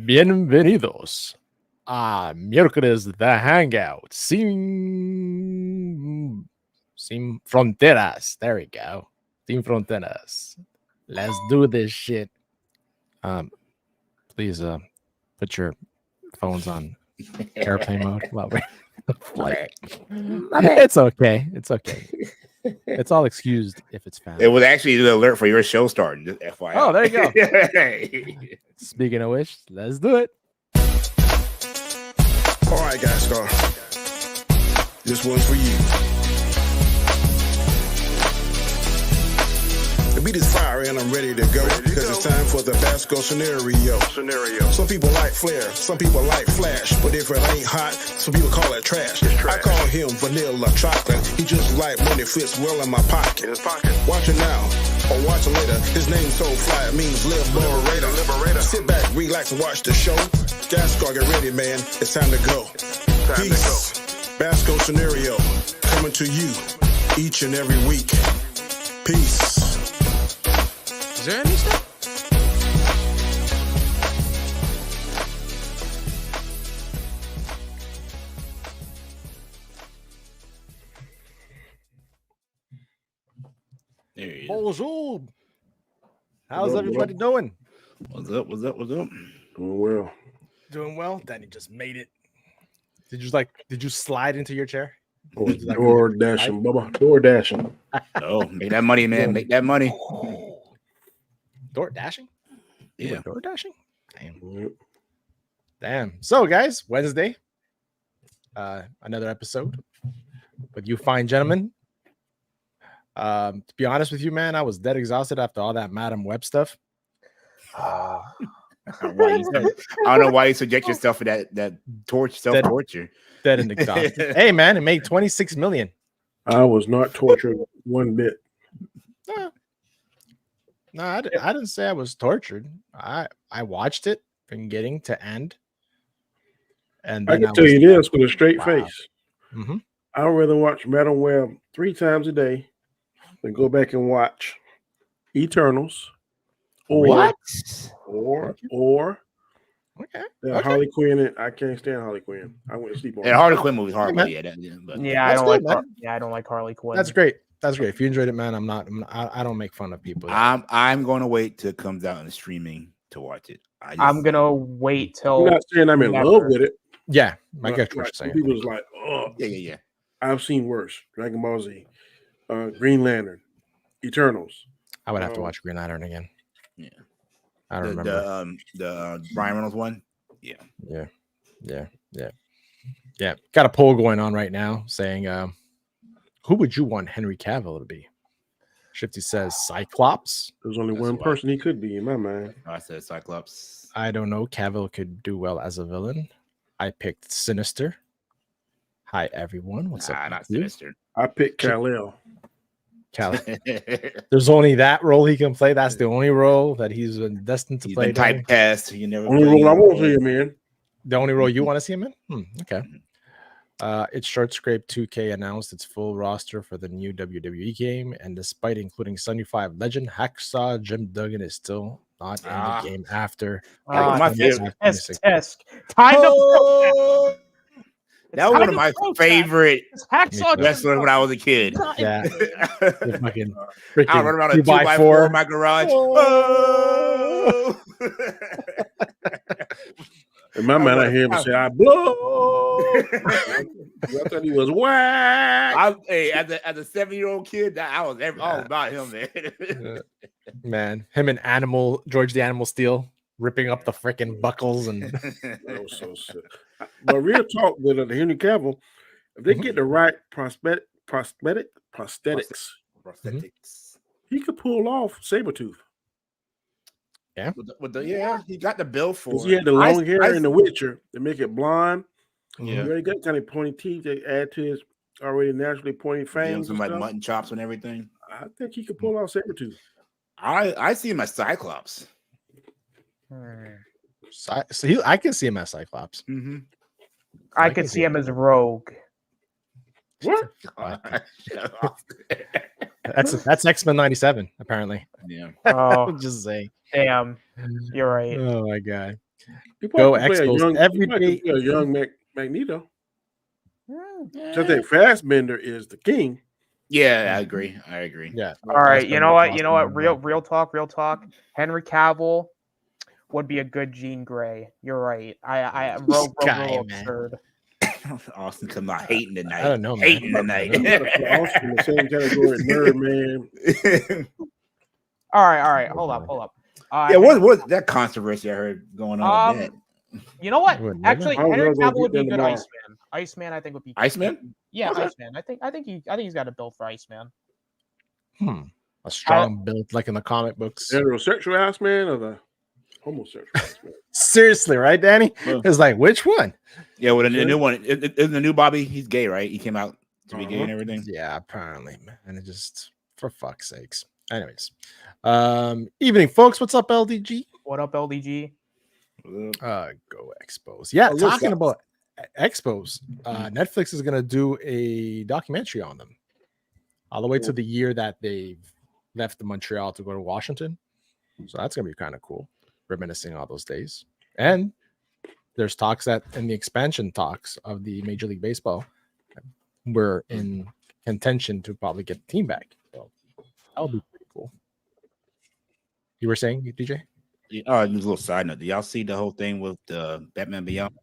Bienvenidos a miércoles de hangout. Sin fronteras. There we go. Sin fronteras. Let's do this shit. Please put your phones on airplane mode while we're flight. It's okay. It's okay. It's all excused if it's found. It was actually the alert for your show starting. Just FYI. Oh, there you go. Speaking of which, let's do it. All right, guys, Star. This one's for you. The beat is fire and I'm ready to go because it's time for the Basco scenario. Some people like flair, some people like flash, but if it ain't hot, some people call it trash. I call him vanilla chocolate. He just like money fits well in my pocket. Watch it now or watch it later. His name's so fly, it means liberator. Sit back, relax, and watch the show. Gascar, get ready, man. It's time to go. Peace. Basco scenario coming to you each and every week. Peace. Is there any stuff? There he is. Bonjour. How's everybody doing? What's up? Doing well. Doing well. Danny just made it. Did you slide into your chair? Door dashing, Bubba. Door dashing. Oh, make that money, man. Make that money. Door dashing? Yeah. Door dashing? Damn. Yep. Damn. So, guys, Wednesday. Another episode with you fine gentlemen. To be honest with you, man, I was dead exhausted after all that Madam Web stuff. I don't know why you subject yourself to that self-torture. Dead and exhausted. Hey, man, it made 26 million. I was not tortured one bit. No, I didn't say I was tortured. I watched it from beginning to end. And I then can tell you this with a straight Wow. face. Mm-hmm. I'd rather watch Madam Web 3 times a day than go back and watch Eternals or What? or Okay. Harley Quinn. And I can't stand Harley Quinn. I went to sleep on And it. Harley Quinn movie's hard. man. I That's good, man. I don't like Harley Quinn. That's great. That's great. If you enjoyed it, man, I don't make fun of people. I'm going to wait till it comes out in the streaming to watch it. I'm gonna wait till. I'm not saying I'm in love with it. Yeah, I but, get what you're like, saying. People's like, oh, Yeah. I've seen worse. Dragon Ball Z, Green Lantern, Eternals. I would have to watch Green Lantern again. Yeah. I don't remember. The Ryan Reynolds one. Yeah. Got a poll going on right now saying, who would you want Henry Cavill to be? Shifty says Cyclops. There's only That's one why. person he could be in my mind. I said Cyclops. I don't know. Cavill could do well as a villain. I picked Sinister. Hi, everyone. What's up? Not with you? Sinister. I picked Kal-El. There's only that role he can play. That's the only role that he's destined to He's play. been typecast. You never. Only role I won't see him in. The only role you want to see him in? Okay. It's Short Scrape 2K announced its full roster for the new WWE game, and despite including 75 legend, Hacksaw Jim Duggan is still not in the game after. my favorite. Test. Time to. That was one of my favorite Hacksaw wrestlers when I was a kid. Yeah. The fucking I run around a 2x4 2x4 in my garage. Oh. In my mind, I hear him say, I blow. I thought he was whack. As a 7-year-old kid, I was all about him, man. Man, him and George the Animal Steel ripping up the freaking buckles and That was so sick. But real talk with Henry Cavill, if they get the right prosthetics, he could pull off Sabretooth. Yeah. He got the bill for it. He had the long hair in The Witcher to make it blonde. Yeah. He already got kind of pointy teeth to add to his already naturally pointy fangs. Some like mutton chops and everything. I think he could pull off Sabretooth. I see him as Cyclops. I can see him as Cyclops. Mm-hmm. I could see him as Rogue. What? That's X-Men 97, apparently. Yeah. Oh, Just saying. damn. You're right. Oh my god. He Go probably could play a Expos young, every he probably day. could play a young Magneto. Yeah. So I think Fassbender is the king. Yeah, I agree. Yeah. All right, you know what? Fassbender, Real talk. Henry Cavill would be a good Jean Grey. You're right. I Rogue guy, real man. absurd. Austin come out hating tonight. I don't know, man. Hating tonight. I'm about to put Austin in the same category as Nerd Man. All right. Hold up. Yeah, what was that controversy I heard going on with that? You know what? Would Actually, never. Henry I was gonna Cavill would be beat a them good tomorrow. Iceman. Iceman, I think would be Iceman? Yeah, Okay. Iceman. I think he's got a build for Iceman. A strong build like in the comic books. Heterosexual ass man or the homosexual ass man? Seriously, right, Danny? Well- It's like, which one? Yeah, well, the new one, in the new Bobby, he's gay, right? He came out to be gay Uh-huh. and everything. Yeah, apparently, man. And it just, for fuck's sakes. Anyways, evening, folks. What's up, LDG? What up, LDG? Go Expos. Yeah, Oh, look, talking that- about Expos, Netflix is gonna do a documentary on them, all the way to the year that they've left Montreal to go to Washington. So that's gonna be kind of cool, reminiscing all those days. And there's talks that in the expansion talks of the Major League Baseball, we're in contention to probably get the team back. So that'll be pretty cool. You were saying, DJ? Oh, just a little side note. Do y'all see the whole thing with the Batman Beyond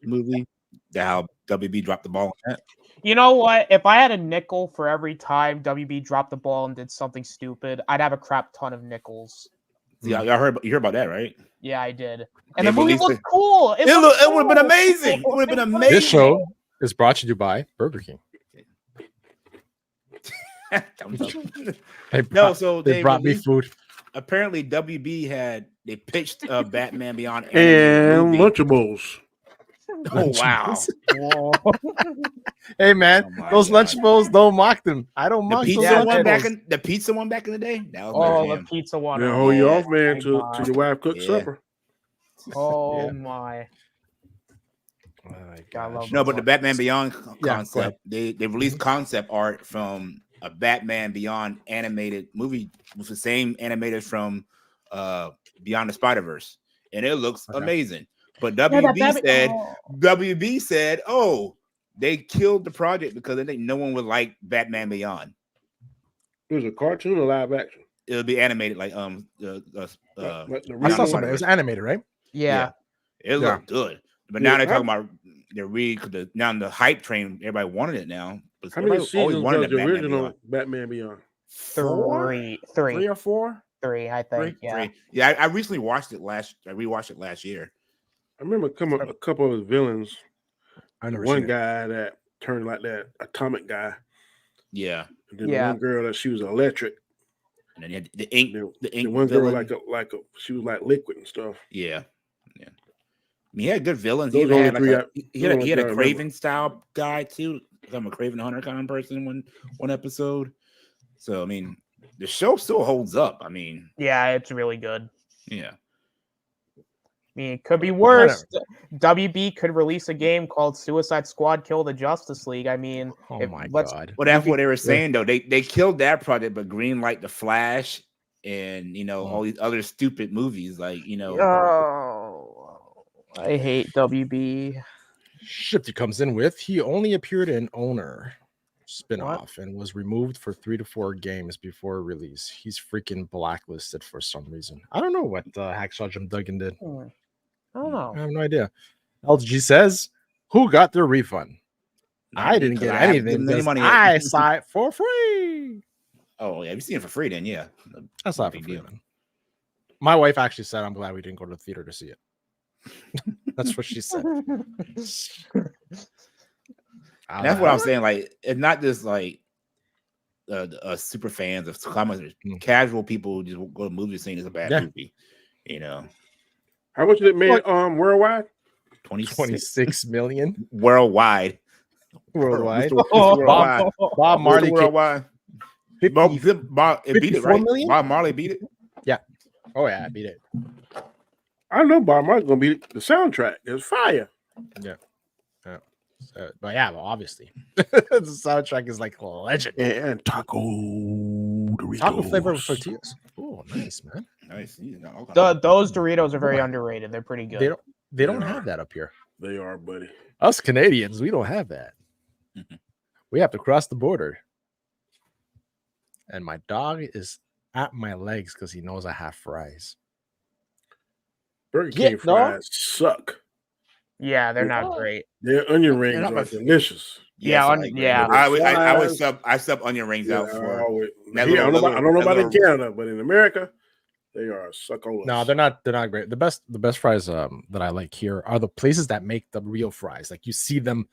movie? That how WB dropped the ball on that? You know what? If I had a nickel for every time WB dropped the ball and did something stupid, I'd have a crap ton of nickels. Yeah, y'all heard about that, right? Yeah, I did. And They the movie released looked it. cool. It would have been amazing. It would have been amazing. This show is brought to you by Burger King. No, so they brought me released- food. Apparently WB they pitched Batman Beyond And movie. Lunchables. Oh wow. Whoa. Hey man, Oh my those God. Lunchables, don't mock them. I don't The mock those pizza one Lunchables. the pizza one back in the day. That was my Oh, the jam. pizza one. They'll hold you Oh off, man, my to God. your wife cook Yeah. supper. Oh Yeah. my. Oh my God, I love No, but the Batman Beyond Yeah, concept, they released concept art from a Batman Beyond animated movie with the same animators from Beyond the Spider-Verse, and it looks Okay. amazing. But Yeah, WB said, oh, they killed the project because they think no one would like Batman Beyond. It was a cartoon or live action? It'll be animated like Like the I original saw one? something. It was animated, right? Yeah. It looked good. But Yeah, now they're talking about now the hype train. Everybody wanted it now. But How many everybody always seasons wanted was the Batman original Beyond. Batman Beyond? Three, Three or four? I think. Yeah. Three. Yeah, I recently watched it I rewatched it last year. I remember a couple of his villains. I never One seen it. guy that turned like that atomic guy. Yeah. And then Yeah. one girl that she was electric. And then you had the ink. The, The ink the one girl villain. like a she was like liquid and stuff. Yeah. Yeah. I mean, he had good villains. Those He even only had like three he had a three I remember. Craven style guy too. I'm a Craven Hunter kind of person one episode. So I mean, the show still holds up. I mean, Yeah, it's really good. yeah. I mean, it could be worse. WB could release a game called Suicide Squad Kill the Justice League. I mean, Oh if- my let's- god. Well, that's what they were saying though. They killed that project, but greenlight the Flash and all these other stupid movies like Oh, I hate WB. Shifty comes in with he only appeared in Owner spinoff and was removed for 3 to 4 games before release. He's freaking blacklisted for some reason. I don't know what Hacksaw Jim Duggan did. I don't know. I have no idea. LG says, "Who got their refund? I didn't get anything. Any money. I saw it for free. Oh yeah, if you see it for free, then yeah, That's not for big free, deal. man. My wife actually said, "I'm glad we didn't go to the theater to see it." That's what she said. That's what I'm saying. Like, it's not just like super fans of comics. Casual people who just go to movies saying it's a bad movie. How much did it make worldwide? 26 million worldwide. Worldwide. Worldwide. Bob Marley. Worldwide. It beat it, right? million? Bob Marley beat it. Yeah. Oh yeah, I beat it. I know Bob Marley's gonna be the soundtrack. It's fire. Yeah. But yeah, well, obviously, the soundtrack is like legend. And tacos. Doritos. Taco flavor with tortillas. Oh, nice, man. Nice. Those Doritos are very underrated. They're pretty good. They don't have that up here. They are, buddy. Us Canadians, we don't have that. We have to cross the border. And my dog is at my legs because he knows I have fries. Burger King fries suck. Yeah, they're not great. Their onion rings are delicious. Yeah, I sub onion rings out for. I don't know about in Canada, but in America, they are succulents. No, they're not great. The best fries that I like here are the places that make the real fries. Like you see them,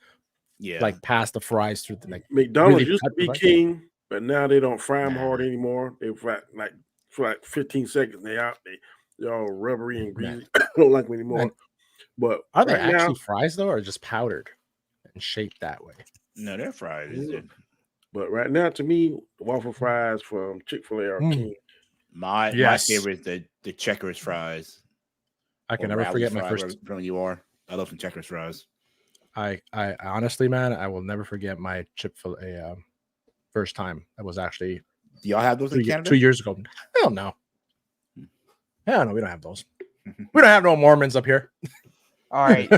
like pass the fries through the McDonald's really used to be king, but now they don't fry them hard anymore. They fry for 15 seconds. They're all rubbery and greasy. I don't like them anymore. But are they actually fries though, or just powdered and shaped that way? No, they're fries. But right now, to me, waffle fries from Chick-fil-A are king. My favorite is the Checkers fries. I can never forget my first. From you are. I love some Checkers fries. I honestly, man, I will never forget my Chick-fil-A first time. That was actually. Do y'all have those in Canada? 2 years ago. Hell no. Hell no, we don't have those. We don't have no Mormons up here. All right.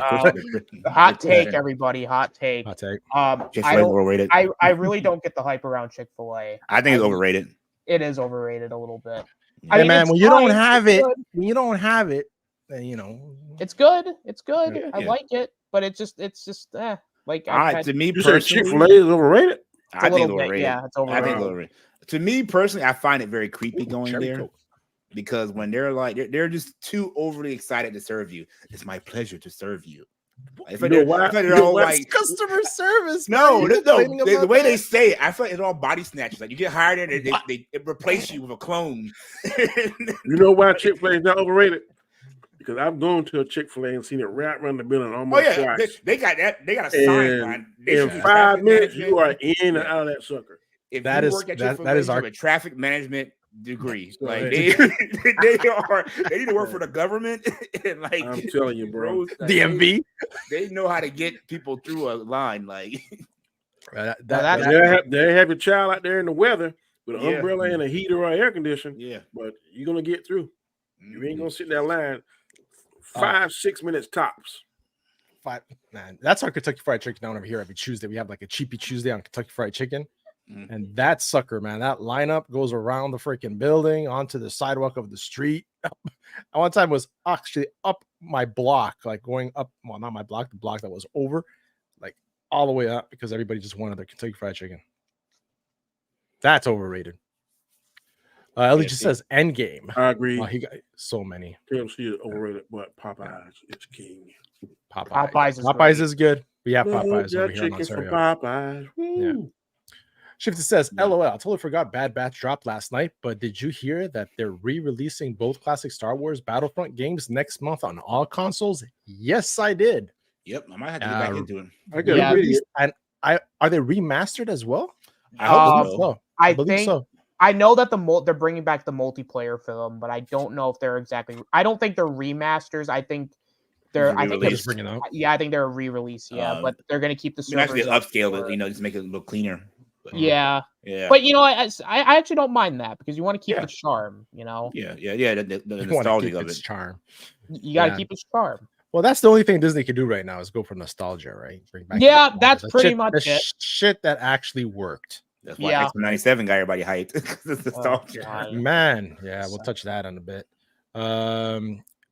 Hot take, everybody. Hot take. Overrated. I really don't get the hype around Chick-fil-A. I think it's overrated. It is overrated a little bit. Hey, man, when you don't have it, then it's good. It's good. Yeah. I like it, but it's just like to me you said Chick-fil-A is overrated. I think it's overrated. Yeah, it's overrated. I think it's overrated. To me personally, I find it very creepy going there. Because when they're just too overly excited to serve you. It's my pleasure to serve you. They're all like customer service. No, the way they say it, I feel like it's all body snatchers. Like you get hired and they replace you with a clone. You know why Chick-fil-A is not overrated? Because I've gone to a Chick-fil-A and seen it right around the building almost twice. They got that. They got a sign line. In 5 minutes, you are in and out of that sucker. If you work at Chick-fil-A, our traffic management degree. Like they need to work for the government. And like I'm telling you, bro, DMV. They know how to get people through a line. Like they have your child out there in the weather with an umbrella and a heater or air conditioner. Yeah, but you're gonna get through. You ain't gonna sit in that line 5-6 minutes tops. Man, that's our Kentucky Fried Chicken down over here every Tuesday. We have like a cheapy Tuesday on Kentucky Fried Chicken. And that sucker, man, that lineup goes around the freaking building onto the sidewalk of the street. One time was actually up my block, like going up, well, not my block, the block that was over, like all the way up because everybody just wanted their Kentucky Fried Chicken. That's overrated. Ellie just says Endgame. I agree. He got so many. KFC is overrated, but Popeyes is king. Popeyes is good. We have Popeyes over here in Ontario. Popeyes. Yeah. Shifty says, LOL, I totally forgot Bad Batch dropped last night, but did you hear that they're re-releasing both classic Star Wars Battlefront games next month on all consoles? Yes, I did. Yep, I might have to get back into it. And are they remastered as well? I hope so. I believe so. I know that they're bringing back the multiplayer for them, but I don't know if they're exactly. I don't think they're remasters. I think they're. I think they're just bringing out. Yeah, I think they're a re-release. Yeah, but they're going to keep the servers. Actually upscale it, just make it a little cleaner. Yeah. But I actually don't mind that because you want to keep the charm, Yeah. The nostalgia of its charm. You got to keep its charm. Well, that's the only thing Disney can do right now is go for nostalgia, right? Bring back that's pretty much it. Shit that actually worked. That's why X97 got everybody hyped. Nostalgia. Man, we'll touch that in a bit.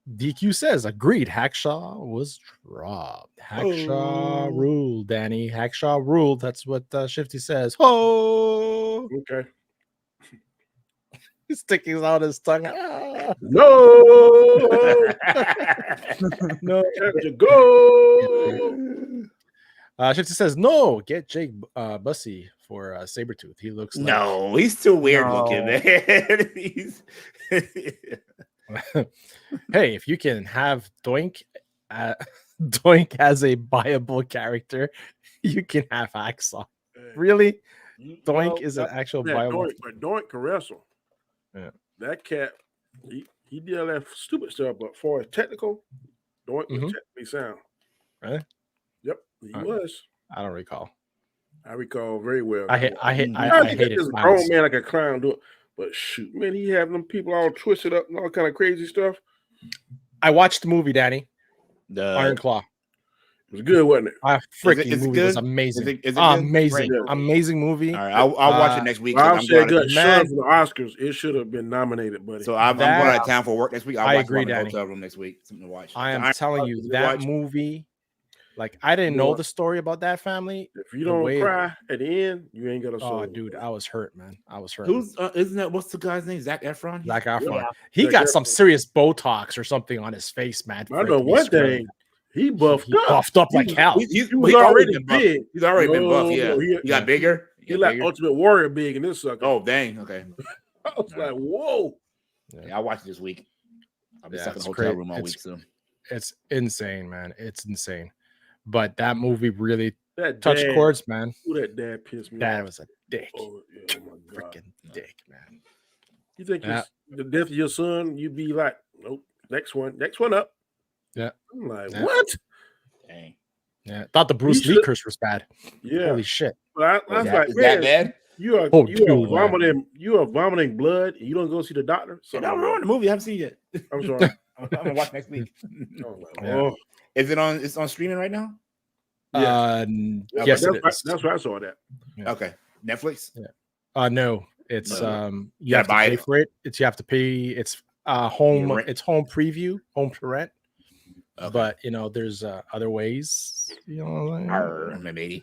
DQ says, agreed. Hackshaw was robbed. Hackshaw ruled, Danny. Hackshaw ruled. That's what Shifty says. Oh, okay. He's sticking out his tongue. No, no, time to go. Shifty says, no, get Jake Bussy for Sabretooth. He looks like... he's too weird looking, man. Hey, if you can have Doink as a viable character, you can have Hacksaw. Really? Doink is an actual viable. Doink can wrestle. Yeah. That cat, he did all that stupid stuff, but for his technical, Doink was technically sound. Really? Yep, he was. I don't recall. I recall very well. I hate this grown man like a clown do it. But shoot, man, he having them people all twisted up and all kind of crazy stuff. I watched the movie, Danny. Iron Claw. It was good, wasn't it? Freaking movie was amazing. Is it amazing, good? amazing movie. All right, I'll watch it next week. I'll say I'm good. Shut for the Oscars. It should have been nominated, buddy. So I'm going out of town for work next week. I agree, in the Danny. hotel room next week. Something to watch. I am telling you that movie. Like I didn't know the story about that family. If you don't cry at the end, you ain't got a soul. Oh, dude, I was hurt, man. I was hurt. Who's isn't that? What's the guy's name? Zac Efron. Zac Efron. Yeah. He got some serious Botox or something on his face, man. I know one thing. He buffed up. Buffed up like hell. He was already big. He's already been buff. Yeah, he got bigger. He like Ultimate Warrior big in this sucker. Oh dang. Okay. I was like, whoa. Yeah, I'll watch it this week. I'll be stuck in the hotel room all week soon. It's insane, man. It's insane. But that movie really touched chords, man. Who that dad pissed me off. Dad was a dick. Oh my God. Freaking dick, man. You think the death of your son, you'd be like, nope, next one up. Yeah. I'm like, what? Dang. Yeah. Thought the Bruce Lee curse was bad. Yeah. Holy shit. But I was like, is that bad? You are vomiting blood and you don't go see the doctor. So I'm ruining the movie. I haven't seen it yet. I'm sorry. I'm gonna watch next week. Oh. Is it on? It's on streaming right now. Yes, that's where I saw that. Yeah. Okay, Netflix. Yeah. No, it's you have to pay for it. You have to pay. It's home. It's home preview, home to rent. Okay. But there's other ways. Maybe.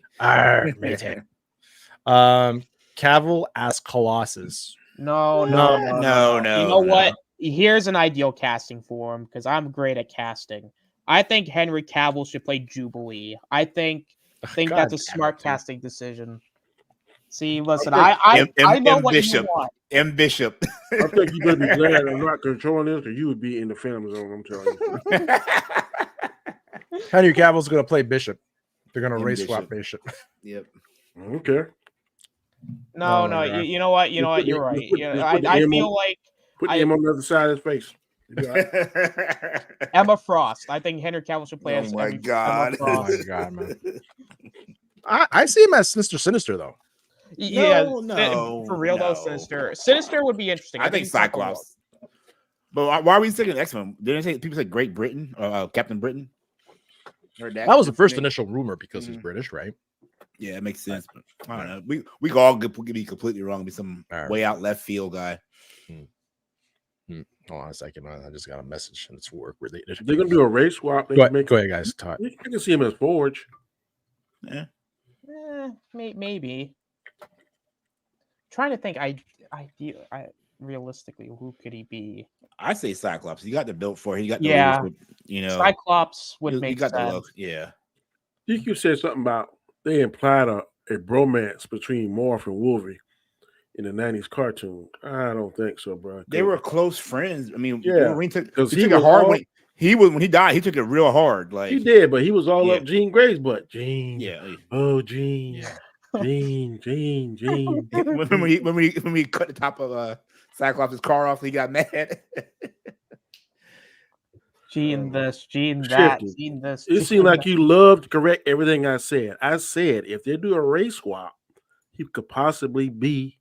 Cavill as Colossus. No. You know what? Here's an ideal casting for him because I'm great at casting. I think Henry Cavill should play Jubilee. I think that's a smart casting decision. See, listen, I know what you want. M. Bishop. I think you better be glad I'm not controlling this, or you would be in the family zone. I'm telling you. Henry Cavill's going to play Bishop. They're going to race swap Bishop. Yep. Okay. No. You know what? You're right. I feel like put him on the other side of his face. Emma Frost. I think Henry Cavill should play as Emma Frost. Oh my God, man. I see him as Mr. Sinister though. Yeah, for real though, Sinister would be interesting. I think Cyclops. But why are we thinking X-Men? Didn't say people say Great Britain or Captain Britain? Heard that was the first initial rumor because he's British, right? Yeah, it makes sense. But I don't know. We could all be completely wrong. Be some way out left field guy. Hold on a second. I just got a message and it's work related. They're gonna do a race swap. Go ahead, guys. Talk. You can see him as Forge. Yeah. Maybe. Trying to think. I realistically, who could he be? I say Cyclops. He got the build for it. He got the Cyclops would make sense. The look. Yeah. I think you said something about they implied a bromance between Morph and Wolverine in the 90s cartoon. I don't think so, bro. They were close friends. I mean, yeah, Wolverine took it hard when he died. He took it real hard. Like he did, but he was all up Jean Grey's butt. Jean, Jean, yeah. Jean. when we cut the top of Cyclops' car off, he got mad. Gene this, Gene that, Gene this. It seemed like you loved to correct everything I said. I said if they do a race swap, he could possibly be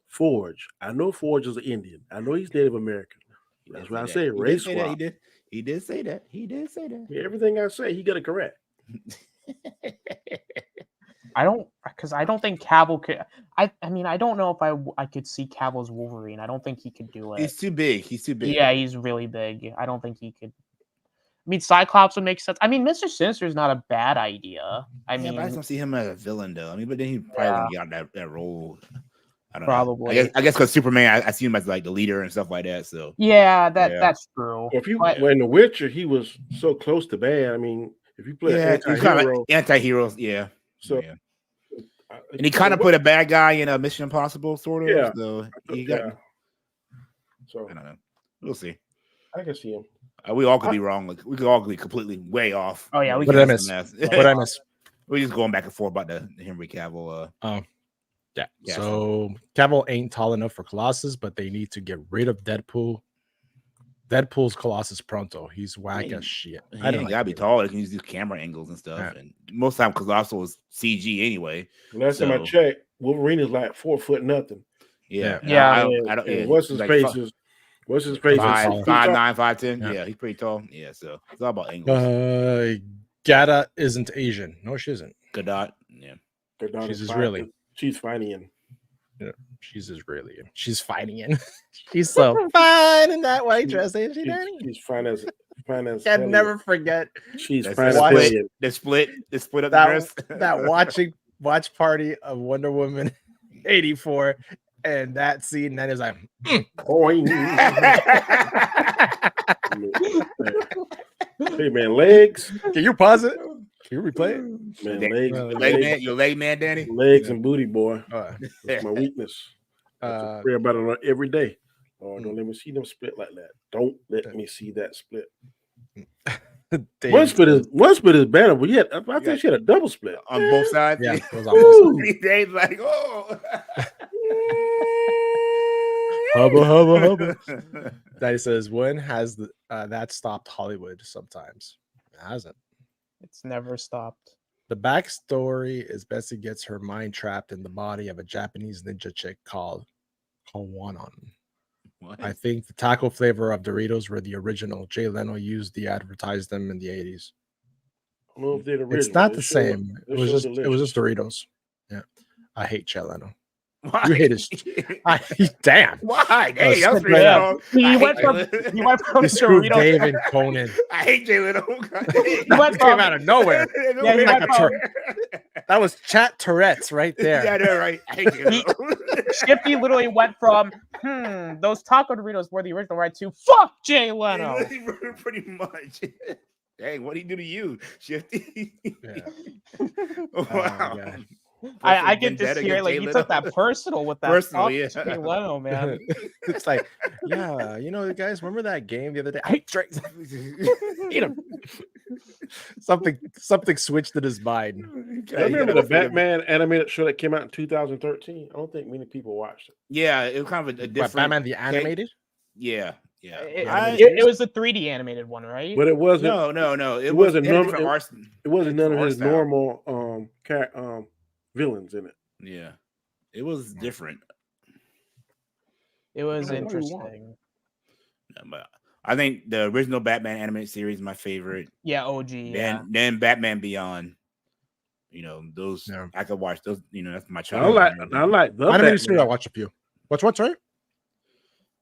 Forge. I know Forge is an Indian. I know he's Native American. That's what I say. Race swap. He did say that. Yeah, everything I say, he got it correct. I don't think Cavill could. I mean, I don't know if I could see Cavill's Wolverine. I don't think he could do it. He's too big. Yeah, he's really big. I don't think he could. I mean, Cyclops would make sense. I mean, Mr. Sinister is not a bad idea. But I just don't see him as a villain, though. I mean, but then he probably wouldn't get out that role. I don't know. I guess because Superman, I see him as like the leader and stuff like that. So that's true. When The Witcher, he was so close to bad. I mean, if you play anti-heroes, yeah. So. Yeah. And he kind of put a bad guy in a Mission Impossible, sort of. Yeah. So he got. So I don't know. We'll see. I can see him. We all could be wrong. Like, we could all be completely way off. Oh yeah, what did I miss? What I miss? We're just going back and forth about the Henry Cavill. Yeah. So Cavill ain't tall enough for Colossus, but they need to get rid of Deadpool. Deadpool's Colossus pronto. He's whack as shit. I don't gotta be tall. They can use these camera angles and stuff. Yeah. And most time Colossus is CG anyway. Last time I checked, Wolverine is like 4 foot nothing. Yeah. Yeah. I don't. Yeah. What's his face is? What's his face? 5'9", 5'10". Yeah, he's pretty tall. Yeah, so it's all about angles. Gata isn't Asian. No, she isn't. Godot. Yeah. She's Israeli. She's fighting. Yeah, she's Israeli. She's fighting in. She's so fine in that white dress, ain't she, Danny? She's fine as. Can never forget. She's the split of the dress. That watch party of Wonder Woman 84, and that scene. That is like. Hey man, legs. Can you pause it? Can you replay it? Man, your leg man, Danny. Legs and booty, boy. That's my weakness. I pray about it every day. Oh, don't let me see them split like that. Don't let me see that split. One split is better, but yet I think she had a double split on both sides. Yeah, it was on both sides. Dave's like, oh. Hubba. Daddy says, when has that stopped Hollywood? Sometimes it hasn't. It's never stopped. The backstory is Bessie gets her mind trapped in the body of a Japanese ninja chick called Kawanon. What? I think the taco flavor of Doritos were the original. Jay Leno used to advertise them in the 80s. I don't know if they're the original. It's not the same. It was just Doritos. Yeah. I hate Jay Leno. Why? You hate his. Damn. Why? Hey, Oh, that's pretty wrong. You went from Doritos. Dave and Conan. I hate Jay Leno. You went came out of nowhere. That was chat Tourette's right there. Yeah, I know, right? I hate Jay Leno. Shifty literally went from those taco Doritos were the original, right? To fuck Jay Leno. Pretty much. Dang, what did he do to you, Shifty? Yeah. Wow. I get to hear like you took that personal with that. Personal, yeah. Jay Leno, man. It's like, yeah, guys, remember that game the other day? I drank. Eat him. Something switched in his mind. I remember the Batman animated show that came out in 2013. I don't think many people watched it. Yeah, it was kind of a different. Batman the animated? Yeah. It was the 3D animated one, right? But it wasn't. No. It wasn't none of his style. normal villains in it. Yeah, it was different. It was interesting. Yeah, but I think the original Batman animated series is my favorite. Yeah, OG. Then Batman Beyond. Those I could watch those. That's my child. I like the animated series. I watch a few. What's right?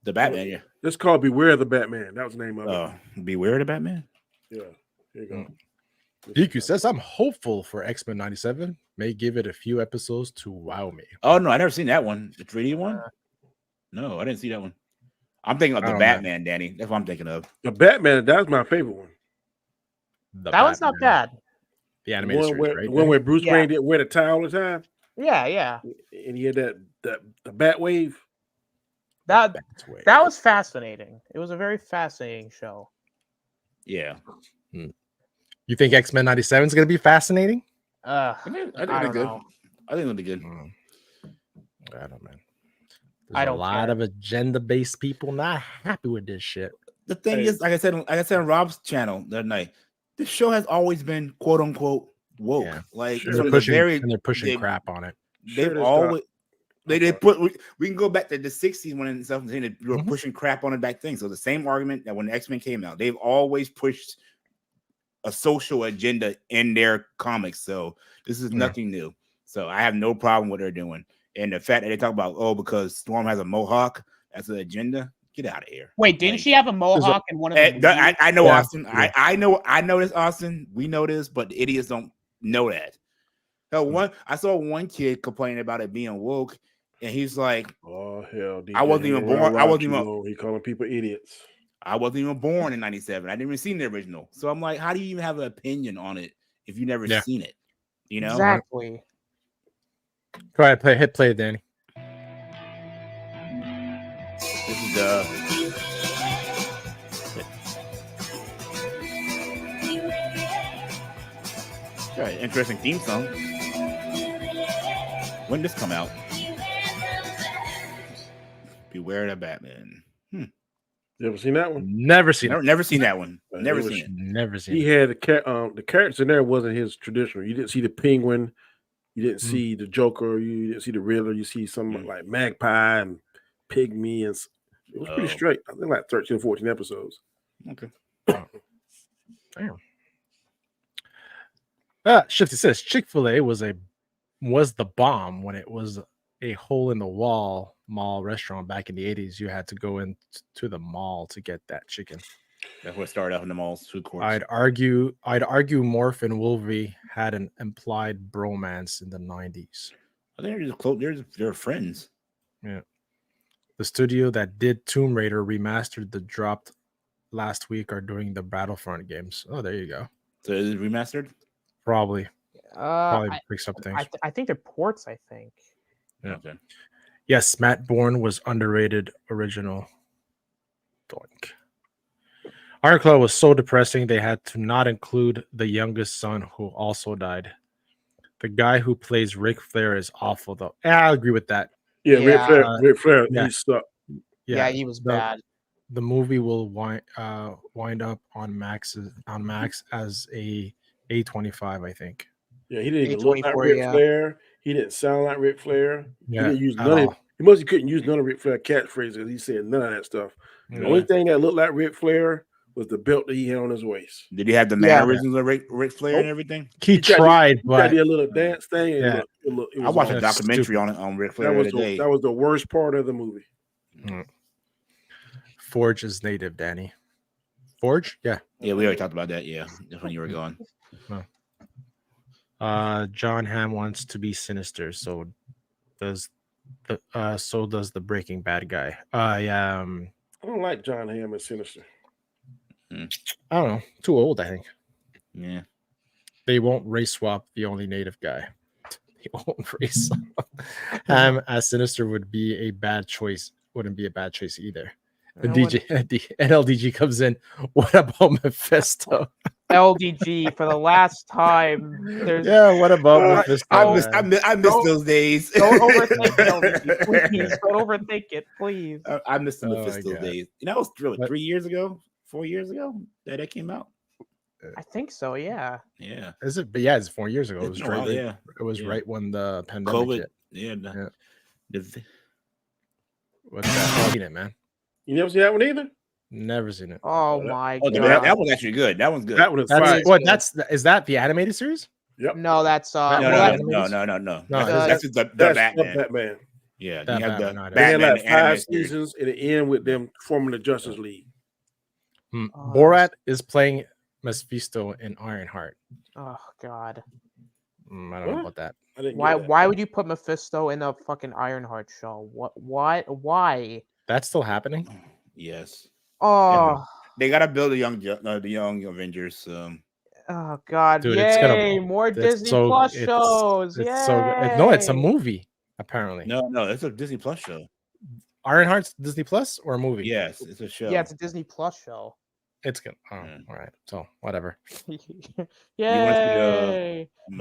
The Batman. Yeah, it's called Beware the Batman. That was the name of it. Beware the Batman. Yeah, here you go. Deku says, I'm hopeful for X-Men 97. May give it a few episodes to wow me. Oh, no, I never seen that one. The 3D one? No, I didn't see that one. I'm thinking of the Batman, Danny. That's what I'm thinking of. The Batman, that was my favorite one. That one's not bad. The animated series, right? The one where Bruce Wayne didn't wear the tie all the time. Yeah. And he had the bat wave. That was fascinating. It was a very fascinating show. Yeah. You think X-Men 97 is going to be fascinating? I think it'll be good. I think it'll be good. I don't know. There's a lot of agenda-based people not happy with this shit. The thing is, like I said on Rob's channel the other night, this show has always been quote unquote woke. Yeah. Like they're pushing crap on it. They've always they put. We can go back to the 60s when they were pushing crap on it back then. So the same argument that when X-Men came out, they've always pushed a social agenda in their comics. So this is nothing new. So I have no problem with what they're doing. And the fact that they talk about, because Storm has a mohawk, that's an agenda. Get out of here. Wait, didn't she have a mohawk in one of the I know, Austin. Yeah. I know this, Austin. We know this, but the idiots don't know that. So I saw one kid complaining about it being woke, and he's like, "Oh hell, DJ, I wasn't even born. I wasn't even." He calling people idiots. I wasn't even born in '97. I didn't even see the original. So I'm like, how do you even have an opinion on it if you never seen it? You know exactly. Go ahead, hit play, Danny. This is interesting theme song. When did this come out? Beware the Batman. You ever seen that one? Never seen it. Never seen that one. Never seen it. Never seen it. He had the characters in there wasn't his traditional. You didn't see the penguin. You didn't see the Joker. You didn't see the Riddler. You see some like Magpie and Pygmy. And it was pretty straight. I think like 13 or 14 episodes. Okay. Damn. Shifty says Chick-fil-A was the bomb when it was a hole in the wall mall restaurant back in the 80s. You had to go into the mall to get that chicken. That's what started off in the mall's food courts. I'd argue Morph and Wolverine had an implied bromance in the 90s. I think they're just close. They're friends. Yeah. The studio that did Tomb Raider remastered the dropped last week are doing the Battlefront games. Oh, there you go. So is it remastered? Probably picks up things. I think they're ports. I think. Yeah. Okay. Yes, Matt Bourne was underrated original. Doink. Ironclaw was so depressing they had to not include the youngest son who also died. The guy who plays Ric Flair is awful though. Yeah, I'll agree with that. Yeah, Ric Flair, yeah. he sucked. Yeah, he was bad. The movie will wind up on Max as a A25, I think. Yeah, he didn't even look like Ric Flair. He didn't sound like Ric Flair. Yeah, he didn't use none of. He mostly couldn't use none of Ric Flair catchphrases. He said none of that stuff. Yeah. The only thing that looked like Ric Flair was the belt that he had on his waist. Did he have the mannerisms of Ric Flair and everything? He tried, but he did a little dance thing. And I watched a documentary on Ric Flair today. That was the worst part of the movie. Forge is native, Danny. Forge? Yeah. Yeah, we already talked about that. Yeah, that's when you were gone. John Hamm wants to be Sinister, so does the Breaking Bad guy. I don't like John Hamm as Sinister. I don't know. Too old, I think. Yeah. They won't race swap the only native guy. They won't race swap. Hamm as Sinister would be a bad choice. Wouldn't be a bad choice either. The NLDG comes in. What about Mephisto? LDG for the last time. What about Mephisto? I miss those days. Don't overthink it, LDG, please. Don't overthink it, please. I miss the Mephisto days. That was 3 years ago, 4 years ago that came out. I think so. Yeah. Yeah. Is it? But yeah, it's 4 years ago. It was right. It was right when the pandemic COVID. hit. Yeah. What's that? Seen it, man. You never seen that one either? Never seen it. Oh my god. That was actually good. That one's good. That one is is that the animated series? Yep. No, that's no. That's the Batman. Yeah, you have the Batman. They had like 5 seasons and it end with them forming the Justice League. Borat is playing Mephisto in Ironheart. Oh god. I don't know about that. Why would you put Mephisto in a fucking Ironheart show? Why? That's still happening? Yes. Oh, they gotta build the young Avengers. Oh god! Dude, yay! More Disney Plus shows. It's so good. No, it's a movie. Apparently, no, it's a Disney Plus show. Ironheart's Disney Plus or a movie? Yes, it's a show. Yeah, it's a Disney Plus show. It's good. Oh, all right. So whatever. Yay! You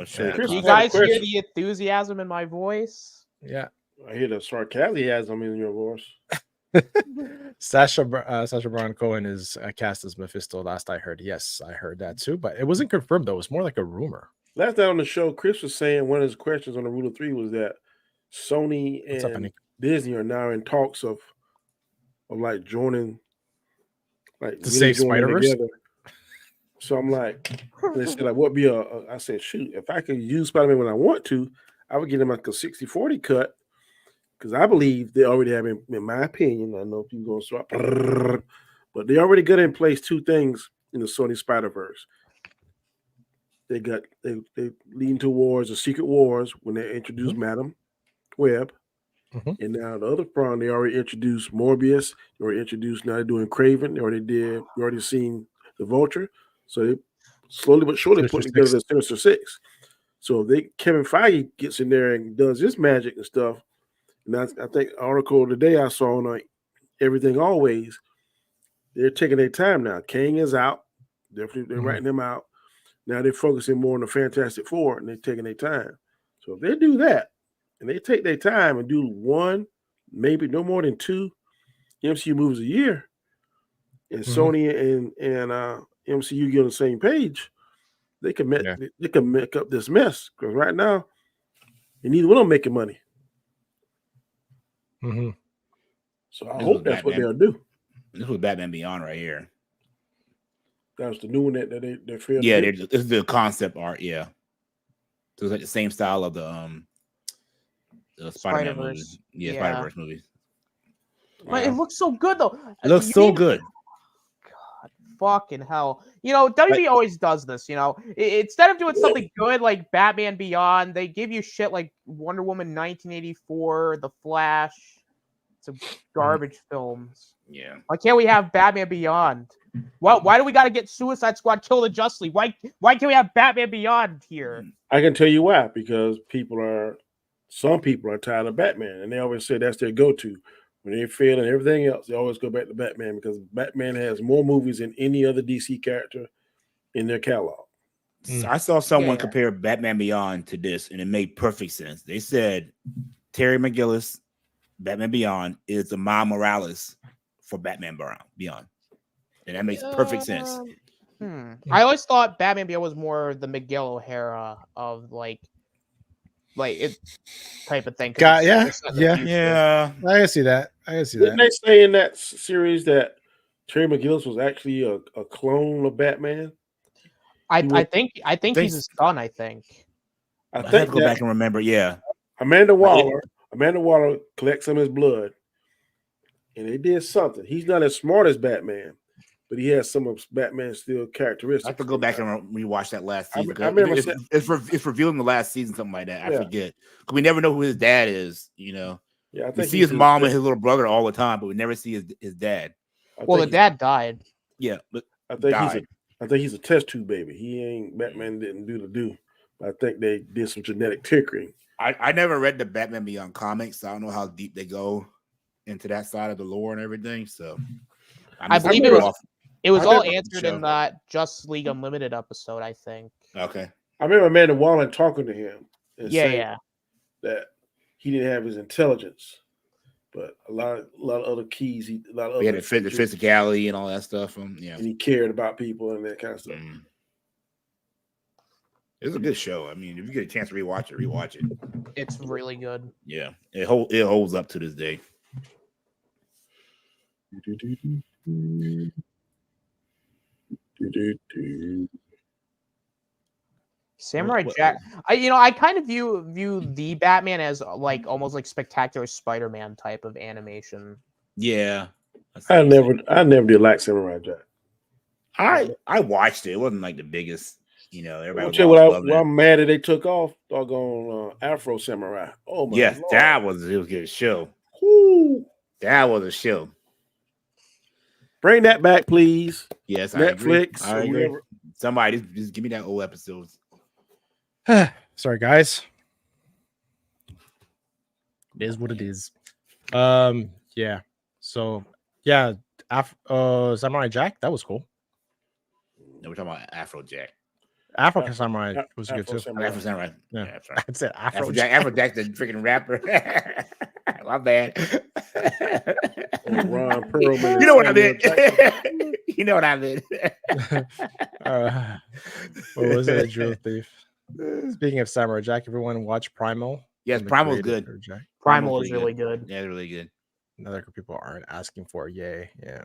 guys hear the enthusiasm in my voice? Yeah, I hear the sarcasm in your voice. Sacha Baron Cohen is cast as Mephisto. Last I heard, yes, I heard that too, but it wasn't confirmed though. It was more like a rumor. Last night on the show, Chris was saying one of his questions on the Rule of 3 was that Sony and Disney are now in talks of like joining, like to save Spider-Verse. So I'm like, they said like, what be I said, shoot, if I could use Spider-Man when I want to, I would get him like a 60-40 cut. Because I believe they already have, in my opinion, I know people going to swap, but they already got in place 2 things in the Sony Spider-Verse. They lean towards the Secret Wars when they introduced Madam Web. And now the other prong, they already introduced Morbius. They already introduced, now they're doing Kraven. We already seen the Vulture. So they slowly but surely put together the Sinister Six. So if Kevin Feige gets in there and does his magic and stuff, and I think article today I saw on Everything Always, they're taking their time now. Kang is out. They're writing them out. Now they're focusing more on the Fantastic Four, and they're taking their time. So if they do that, and they take their time and do 1, maybe no more than 2 MCU movies a year, and Sony and MCU get on the same page, they can make up this mess. Because right now, and neither one of them making money. Mm-hmm. So I hope that's what they'll do. This was Batman Beyond right here. That was the new one that they filmed. Yeah, this is the concept art. Yeah, so it's like the same style of the Spider-Man movies. Yeah, Spider-Verse movies. But it looks so good though. It looks so good. God, fucking hell. You know, WB always does this, you know. Instead of doing something good like Batman Beyond, they give you shit like Wonder Woman 1984, The Flash. Some garbage films. Yeah. Why can't we have Batman Beyond? Why do we got to get Suicide Squad Kill the Justice League? Why can't we have Batman Beyond here? I can tell you why. Because some people are tired of Batman, and they always say that's their go-to. When they fail and everything else, they always go back to Batman because Batman has more movies than any other DC character in their catalog. So I saw someone compare Batman Beyond to this, and it made perfect sense. They said Terry McGillis, Batman Beyond, is the Miles Morales for Batman Beyond. And that makes perfect sense. I always thought Batman Beyond was more the Miguel O'Hara of like it type of thing. Yeah. I can see that. Didn't they say in that series that Terry McGillis was actually a clone of Batman? I think he's his son. I think. I have to go back and remember. Yeah, Amanda Waller collects some of his blood, and they did something. He's not as smart as Batman, but he has some of Batman's still characteristics. I have to go back and rewatch that last season. I remember it's revealing the last season, something like that. I forget because we never know who his dad is. You know, we see his mom and his little brother all the time, but we never see his dad. Well, the dad died. Yeah, but I think he's a test tube baby. He ain't Batman didn't do. But I think they did some genetic tinkering. I never read the Batman Beyond comics, so I don't know how deep they go into that side of the lore and everything. So I believe it was all answered in that Justice League Unlimited episode, I think. Okay. I remember Amanda Waller talking to him and saying that he didn't have his intelligence, but a lot of other keys. He had the physicality and all that stuff. And he cared about people and that kind of stuff. It's a good show. I mean, if you get a chance to rewatch it. It's really good. Yeah, it holds up to this day. Samurai Jack. I kind of view the Batman as like almost like Spectacular Spider-Man type of animation. Yeah, I never did like Samurai Jack. I watched it. It wasn't like the biggest. Everybody. I'm mad that they took off doggone Afro Samurai. Oh my! Yes, Lord. that was a good show. Woo. That was a show. Bring that back, please. Yes, Netflix. I agree. Somebody just give me that old episodes. Sorry, guys. It is what it is. Yeah. So yeah, Samurai Jack, that was cool. No, we're talking about Afro Jack. African Samurai was good too. Afro Samurai. Yeah, I'd say Afro Jack. Afro Jack, the freaking rapper. My bad. Ron Perlman. You know what I meant. You know what I meant. What was it? Jewel Thief. Speaking of Samurai Jack, everyone watch Primal. Yes, Primal's good. Primal is really good. Yeah, really good. Other people aren't asking for it. Yay. Yeah.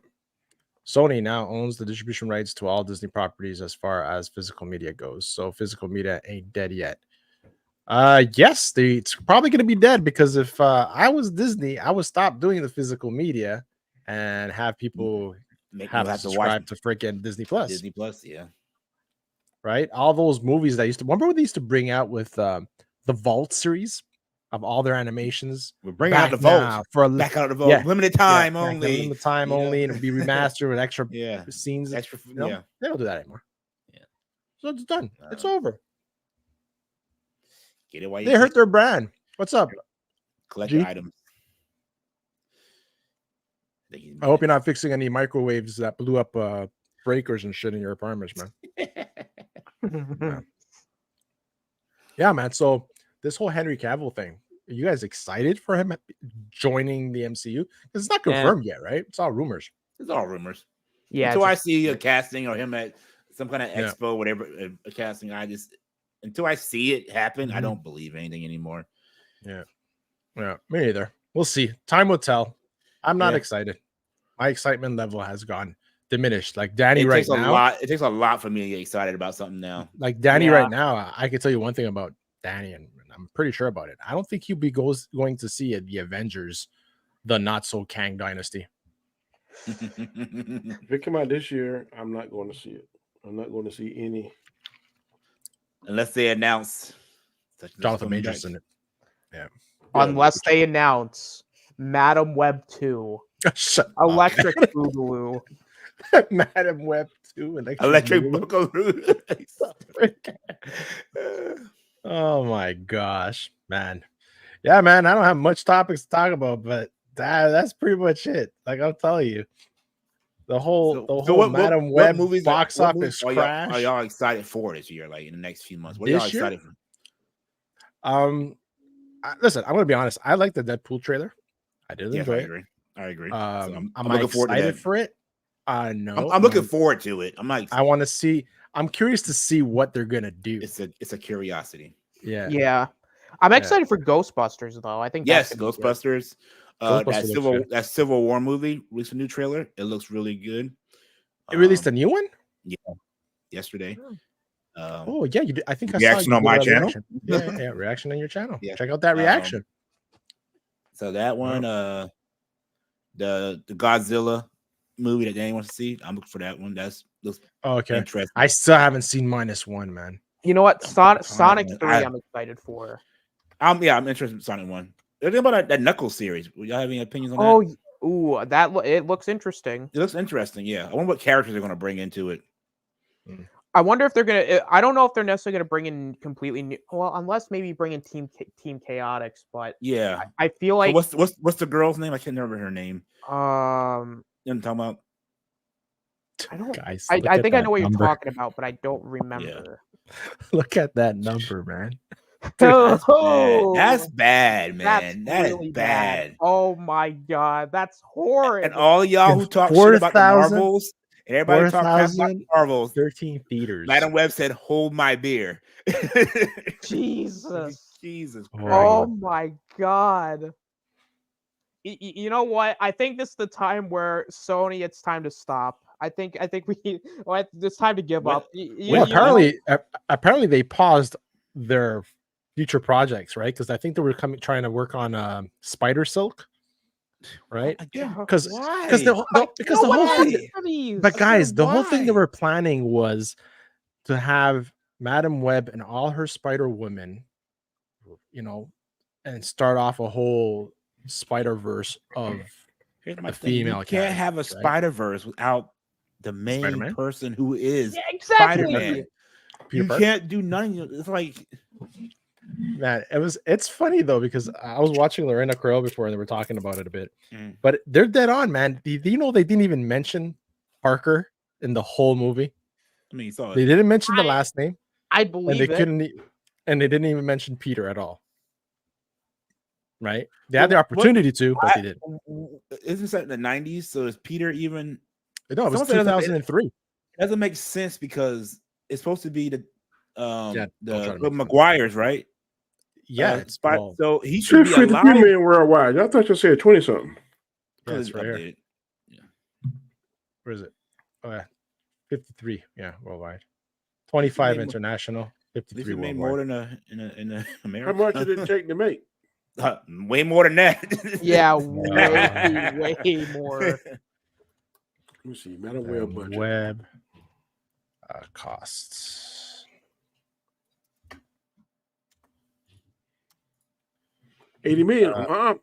Sony now owns the distribution rights to all Disney properties as far as physical media goes. So physical media ain't dead yet. Yes, it's probably going to be dead because if I was Disney, I would stop doing the physical media and have people have to subscribe to freaking Disney Plus. Disney Plus, yeah. Right? All those movies that remember what they used to bring out with the Vault series of all their animations. We're bringing out the Vault back out of the Vault, limited time only. Limited time only, and it'll be remastered with extra scenes. Extra, they don't do that anymore. Yeah, so it's done. It's over. Get it while they hurt their brand. What's up? Collect the items. I hope you're not fixing any microwaves that blew up breakers and shit in your apartments, man. Yeah, man. So this whole Henry Cavill thing, are you guys excited for him joining the MCU? Because it's not confirmed yet, right? It's all rumors. It's all rumors. Yeah. Until I see a casting or him at some kind of expo, whatever, a casting, until I see it happen, I don't believe anything anymore. Yeah, me neither. We'll see. Time will tell. I'm not excited. My excitement level has gone diminished. Like Danny right now. It takes a lot for me to get excited about something now. Like Danny right now, I can tell you one thing about Danny, and I'm pretty sure about it. I don't think he'll be going to see the Avengers, the not so Kang Dynasty. If it come out this year, I'm not going to see it. I'm not going to see any. Unless they announce Jonathan Majors in it. Yeah. Unless they announce Madam Web 2. Electric Boogaloo. Madam Web 2. Electric Boogaloo. Oh my gosh, man. Yeah, man. I don't have much topics to talk about, but that's pretty much it. Like I'm telling you. The whole Madam Web box office crash. Are y'all excited for this year? Like in the next few months, what are y'all excited for? Listen, I'm gonna be honest. I like the Deadpool trailer. I did enjoy it. I agree. I'm looking excited for it. No, I'm looking forward to it. I want to see. I'm curious to see what they're gonna do. It's a curiosity. Yeah. I'm excited for Ghostbusters though. I think Ghostbusters. That Civil War movie released a new trailer. It looks really good. It released a new one? Yeah, yesterday. You did. I think reaction on my channel. Reaction on your channel. Yeah. Check out that reaction. So that one, the Godzilla movie that Danny wants to see. I'm looking for that one. Looks interesting. I still haven't seen -1, man. You know what? Sonic 3 I'm excited for. I'm interested in Sonic 1. Think about that Knuckles series. Would y'all have any opinions on that? It looks interesting. It looks interesting, yeah. I wonder what characters they're going to bring into it. I wonder if they're gonna. I don't know if they're necessarily gonna bring in completely new. Well, unless maybe bring in Team Chaotix, but yeah, I feel like what's the girl's name? I can't remember her name. You know what I'm talking about? I don't. Guys, I think I know what you're talking about, but I don't remember. Yeah. Look at that number, man. That's bad, man. That's really bad. Oh my god, that's horrid. And all y'all who talk shit about the Marvels, and everybody talk crap about the Marvels. 13 theaters. Madam Web said, "Hold my beer." Jesus Christ. Oh my god. You know what? I think this is the time where Sony, it's time to stop. I think it's time to give up. Apparently they paused their future projects, right? Because I think they were trying to work on Spider Silk, right? Because the whole thing. But guys, the whole thing they were planning was to have Madam Web and all her Spider Women, and start off a whole Spider-Verse of the female. You can't have a Spider-Verse without the main Spider-Man person who is Spider-Man. You can't do none. It's like, man, it's funny though, because I was watching Lorena Crowell before and they were talking about it a bit, but they're dead on, man. Do you know they didn't even mention Parker in the whole movie? I mean, you saw it. They didn't mention the last name. I believe and they didn't even mention Peter at all. Right? They had the opportunity to, but they didn't. Isn't this in the 90s? So is Peter even? No, it was 2003. It doesn't make sense because it's supposed to be the Maguires, right? Yeah. So he should be 53 million worldwide. I thought you said 20 something. Yeah, it's right here. Yeah. Where is it? Oh yeah, 53. Yeah, worldwide. 25 international. 53 made more than in America. How much did it take to make? Way more than that. Yeah, way more. Let me see. Madam Web budget. Web costs. $80 million.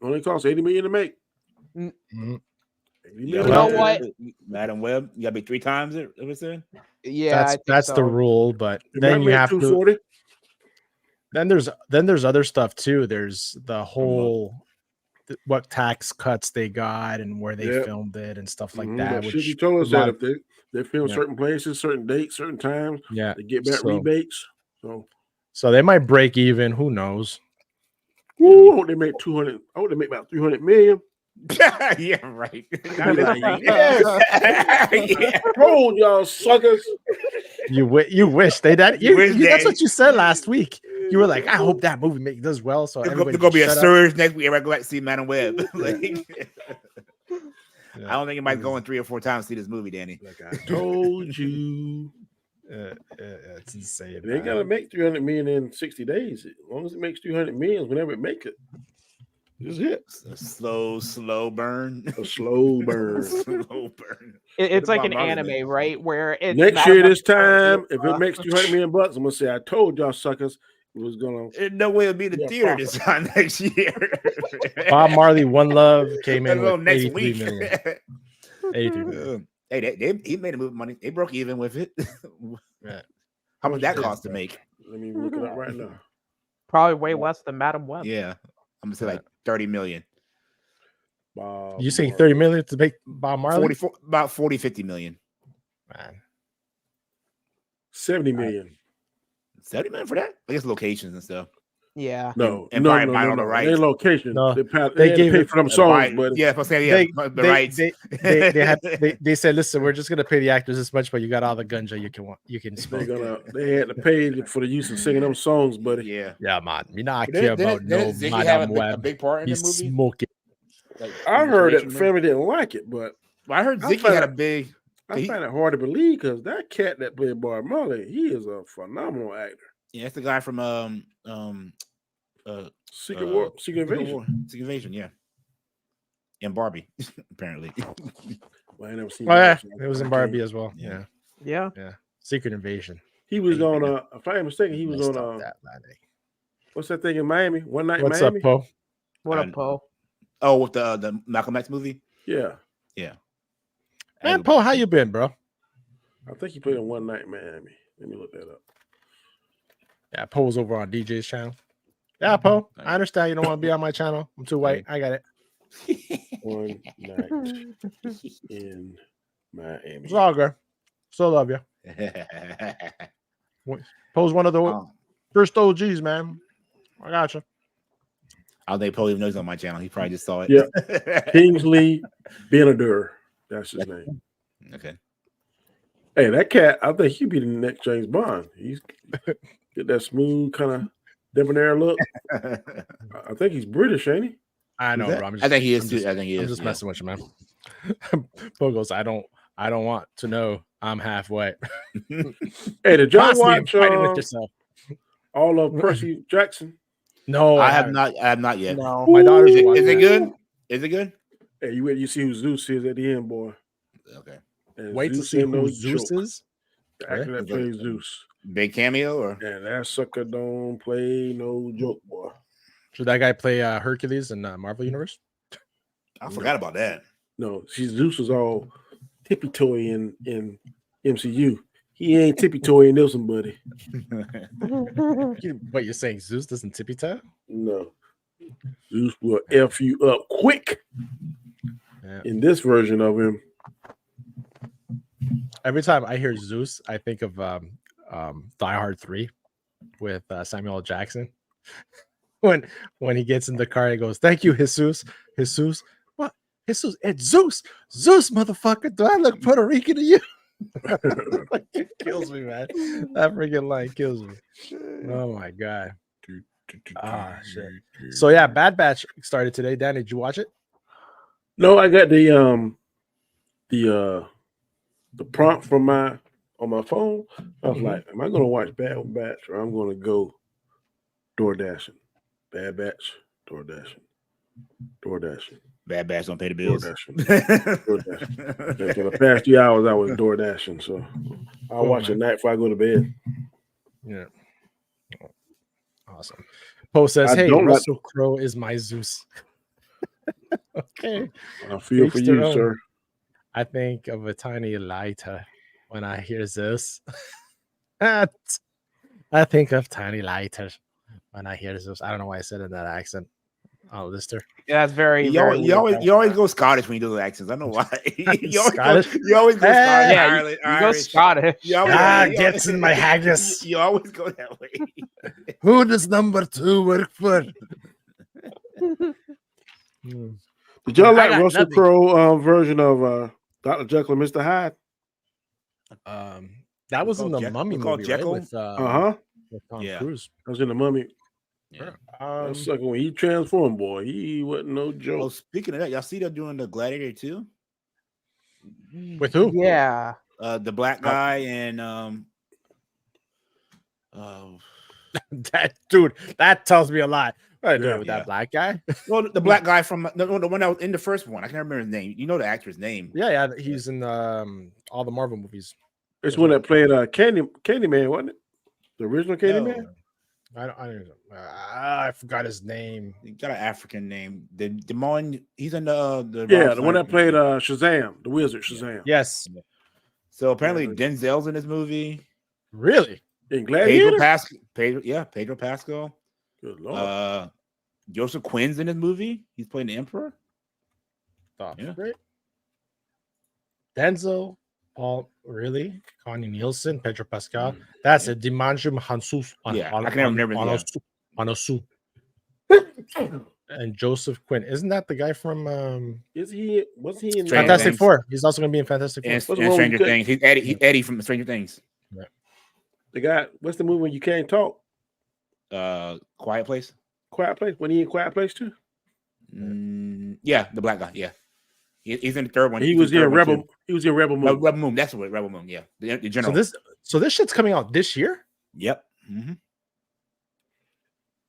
Only costs $80 million to make. Mm-hmm. You know what? Madam Web, you gotta be 3 times it. What was it? Yeah, that's the rule. But then you have 240? to. Then there's other stuff too. There's the whole what tax cuts they got and where they filmed it and stuff like that. Which you told us that if they film certain places, certain dates, certain times, they get back rebates. So they might break even. Who knows? Ooh, I hope they make 200. I hope they make about 300 million. Yeah, right. Hold y'all suckers. You wish they that. That's what you said last week. You were like, I hope that movie does well. So there's everybody gonna be a shut up. surge next week. Everybody go back to see Madam Web. Like, Yeah. I don't think anybody's going 3 or 4 times to see this movie, Danny. Like I told you. It's insane. They gotta make 300 million in 60 days. As long as it makes 300 million, whenever it make it, this is it. A slow burn. A slow burn. Slow burn. It's What like an about Marvel? anime, right? Where it's Next not year, enough this time, if time. it makes 200 million bucks, I'm gonna say I told y'all suckers it was gonna. There's no way it'll be in the Yeah, theater proper. this time next year. Bob Marley, One Love came in Let alone with next 83 week. million. 83 million. Hey, he made a movie money. They broke even with it. Yeah. How much that Yeah, cost to bro. make? Let me look it up right now. Probably way less than Madam Web. Yeah, I'm gonna say like 30 million. Bob You saying Marley. 30 million to make Bob Marley? 40, 50 million. Man. 70 million. 70 million for that? I guess locations and stuff. Yeah. No, And no, buying no, all no, the no. rights. Their location. No, They they had to gave pay it- for them songs, but Yeah, if I say the rights. They said, listen, we're just gonna pay the actors this much, but you got all the ganja you can smoke. they had to pay for the use of singing them songs, buddy. Yeah. Yeah, man. Me not But care about didn't no Ziggy have Madam a Web. big part in the He's movie? smoking. Like, I heard that the inspiration family didn't like it, but Well, I heard I Ziggy find had a it- big. I find it hard to believe because that cat that played Bob Marley, he is a phenomenal actor. Yeah, that's the guy from Secret War, Secret Invasion. Secret Invasion, yeah. And Barbie, apparently. Well, I never seen. Oh yeah, that, so it was in I Barbie can't- as well. Yeah. Yeah. Secret Invasion. He was on. If I am mistaken, he was Messed on. up that, man. What's that thing in Miami? One Night in What's up, Miami. Poe? What I- up, Poe? Oh, with the Malcolm X movie? Yeah, Man, Poe, how you been, bro? I think he played in One Night in Miami. Let me look that up. Yeah, Poe was over on DJ's channel. Yeah, Poe. I understand you don't want to be on my channel. I'm too white. I got it. One Night in Miami. It's all good. Still love you. Poe's one of the Oh, first OGs, man. I got you. I don't think Paul even knows on my channel. He probably just saw it. Yeah. Kingsley Benadur. That's his name. Okay. Hey, that cat, I think he'd be the next James Bond. He's get that smooth kind of debonair look. I think he's British, ain't he? I know, Who's that? bro. I think he is too. I think he I'm is. just yeah. messing with you, man. Poe goes, I don't want to know I'm half white. Hey, did y'all Possibly watch fighting with yourself. all of Percy Jackson? No, I have haven't. not. I have not yet. No. My daughter's Is watching it that. good? Is it good? Hey, you see who Zeus is at the end, boy. Okay. And Wait to Zeus see ain't who no Zeus joke. is. The actor that plays Zeus. Big cameo or And that sucker don't play no joke, boy. Should that guy play Hercules in Marvel Universe? I forgot about that. No, see, Zeus was all tippy toy in MCU. He ain't tippy toy in this one, buddy. But you're saying Zeus doesn't tippy toe? No. Zeus will F you up quick Yeah. in this version of him. Every time I hear Zeus, I think of Die Hard 3 with Samuel L. Jackson. When he gets in the car, he goes, "Thank you, Jesus." Jesus, what? Jesus, it's Zeus. Zeus, motherfucker. Do I look Puerto Rican to you? It kills me, man. That freaking line kills me. Oh my god. Ah, shit. So yeah, Bad Batch started today. Dan, did you watch it? No, I got the prompt from on my phone. I was like, am I gonna watch Bad Batch or I'm gonna go door dashing? Bad Batch, door dashing. Bad Batch don't pay the bills. And for the past 3 hours, I was door dashing. So I'll watch it night before I go to bed. Yeah. Awesome. Poe says, I "Hey, don't like- Russell Crowe is my Zeus." Okay. I feel for Each their you, own. sir. I think of a tiny lighter when I hear Zeus. I think of tiny lighters when I hear Zeus. I don't know why I said it in that accent. Oh, Lister. Yeah, that's very. You always go Scottish when you do those accents. I don't know why. you Scottish? always go Scottish. Yeah, Ireland, you go Irish. Scottish. You always, Gets in my haggis. You always go that way. Who does number 2 work for? Did y'all I like got Russell nothing. Crowe version of Dr. Jekyll and Mr. Hyde? That was in the called Mummy it's called movie, right? Jekyll? With Tom Yeah. Cruise. I was in the Mummy. Yeah. That sucker when he transformed, boy, he wasn't no Oh, joke. speaking of that, y'all see they're doing the Gladiator 2? With who? Yeah. The black guy and That dude, that tells me a lot. What I do Yeah. with that black guy? well, the black guy from the one that was in the first one. I can't remember his name. You know the actor's name. Yeah, he's in all the Marvel movies. It's one that played Candyman, wasn't it? The original Candyman? No, I forgot his name. he got an African name. The Demon. He's in the Yeah, the one that played Shazam, the wizard Shazam. Yes. So apparently Denzel's in this movie. Really? In Gladiator? Pedro Pascal. Good Lord. Joseph Quinn's in this movie. He's playing the Emperor. Yeah. Great. Denzel, Paul, really? Connie Nielsen, Pedro Pascal. That's a Dimanjum Hansus. I can never remember. Anasu. And Joseph Quinn. Isn't that the guy from Was he in Fantastic Four? He's also going to be in Fantastic Four. And Stranger Things. He's Eddie from Stranger Things. Yeah. The guy, what's the movie when you can't talk? Quiet Place. Quiet Place? When he in Quiet Place too? Yeah, the black guy. Yeah. He's in the third one. He was in Rebel. He was in Rebel Moon. Rebel Moon. That's what Rebel Moon. Yeah, the general. So this shit's coming out this year. Yep. Mm-hmm.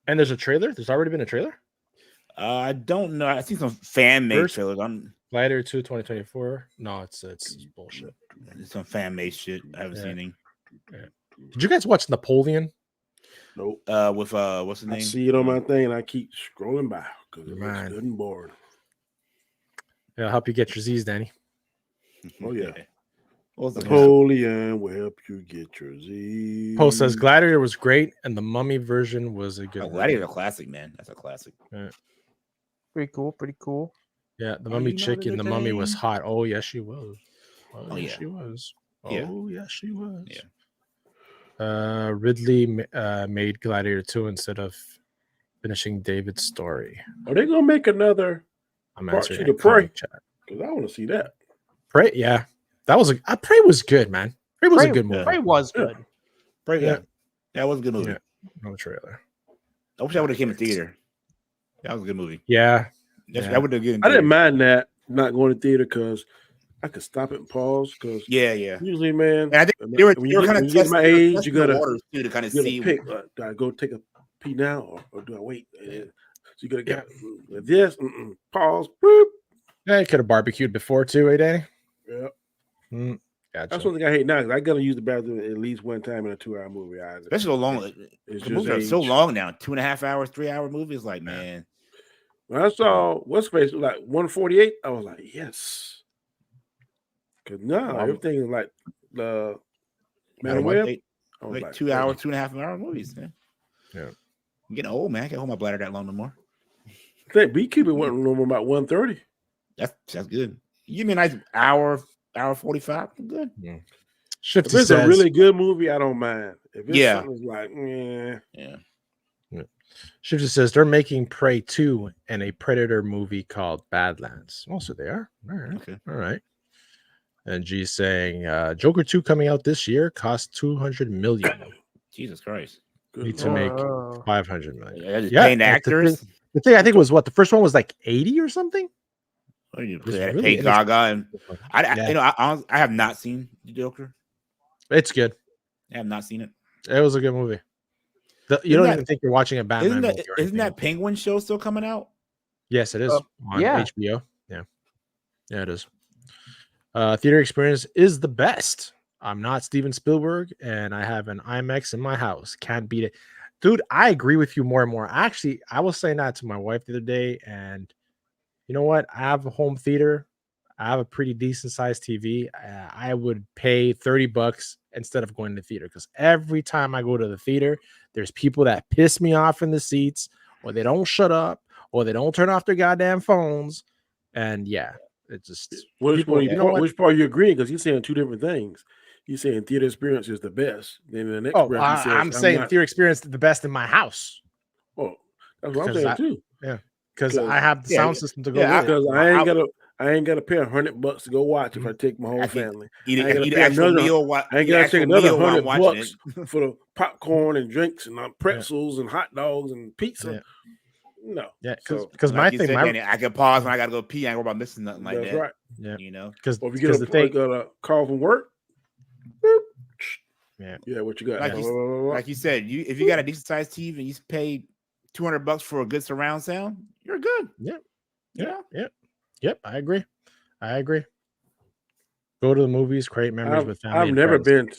And there's a trailer. There's already been a trailer. I don't know. I see some fan made trailers. Gladiator 2 2024. No, it's bullshit. It's some fan made shit. I haven't seen any. Yeah. Did you guys watch Napoleon? Nope. With what's his name? I see it on my thing and I keep scrolling by because it looks good and bored. Yeah, I'll help you get your Z's, Danny. Oh yeah. Napoleon will help you get your Z's. Poe says Gladiator was great and the Mummy version was a good. Gladiator a classic, man. That's a classic. Yeah. Pretty cool. Yeah, the Mummy chick in the Mummy was hot. Oh yes, she was. She was. Oh yes, she was. Yeah. Ridley made Gladiator 2 instead of finishing David's story. Are they gonna make another? I'm Part answering to Prey chat because I want to see that. Prey, yeah, that was Prey was good, man. Prey was a good movie. Prey was good. Prey, yeah, that was a good movie. Yeah. No trailer. I wish I would have came in theater. That was a good movie. Yeah, I would have given. I didn't mind that not going to theater because I could stop it and pause. Because usually, man, and I think they were kind of testing my age. You gotta to kind of see. Pick, do I go take a pee now or do I wait? So you gotta get this. Pause. Boop. Yeah, you could have barbecued before too, Danny? Yeah. Gotcha. That's one thing I hate now. I gotta use the bathroom at least one time in a 2-hour movie. Especially so long. The movies are so long now. 2.5 hours, 3-hour movies. Like, man. When I saw what's face like 148, I was like, yes. Cause now everything is like the Man Web. Like 2 hour, 2.5 hour movies, man. Yeah. I'm getting old, man. I can't hold my bladder that long no more. I think Beekeeper went normal about 130. That's good. You give me a nice hour 45. I'm good. Yeah. If it's a really good movie, I don't mind. If it's something like, yeah. Shifty says they're making Prey 2 and a Predator movie called Badlands. Also, they are. All right. Okay. All right. And G's saying Joker 2 coming out this year costs $200 million. Jesus Christ. Need to make $500 million. Yeah, paying the actors. The thing I think was the first one was like 80 or something. Oh, you pay Gaga and I have not seen the Joker. It's good. I have not seen it. It was a good movie. You don't even think you're watching a Batman movie. Isn't that Penguin show still coming out? Yes, it is on HBO. Yeah, it is. Theater experience is the best. I'm not Steven Spielberg, and I have an IMAX in my house. Can't beat it. Dude, I agree with you more and more. Actually, I was saying that to my wife the other day, and you know what? I have a home theater. I have a pretty decent sized TV. I would pay $30 instead of going to the theater because every time I go to the theater, there's people that piss me off in the seats, or they don't shut up, or they don't turn off their goddamn phones. And it's just which part are you agreeing? Because you're saying two different things. You're saying theater experience is the best. Then the next I'm saying theater experience is the best in my house. Oh, that's what I'm saying too. Yeah, because I have the sound system to go. Because I ain't got to pay $100 to go watch if I take my whole family. I ain't got to pay another $100 for the popcorn and drinks and pretzels and hot dogs and pizza. Yeah. No. Yeah, because my thing, Danny, I can pause when I gotta go pee. I ain't worry about missing nothing like that. That's right. Yeah, you know, because if you get a call from work, yeah, what you got? Like you said, if you got a decent sized TV and you pay $200 for a good surround sound, you're good. Yep. I agree. Go to the movies, create memories with family. I've never been.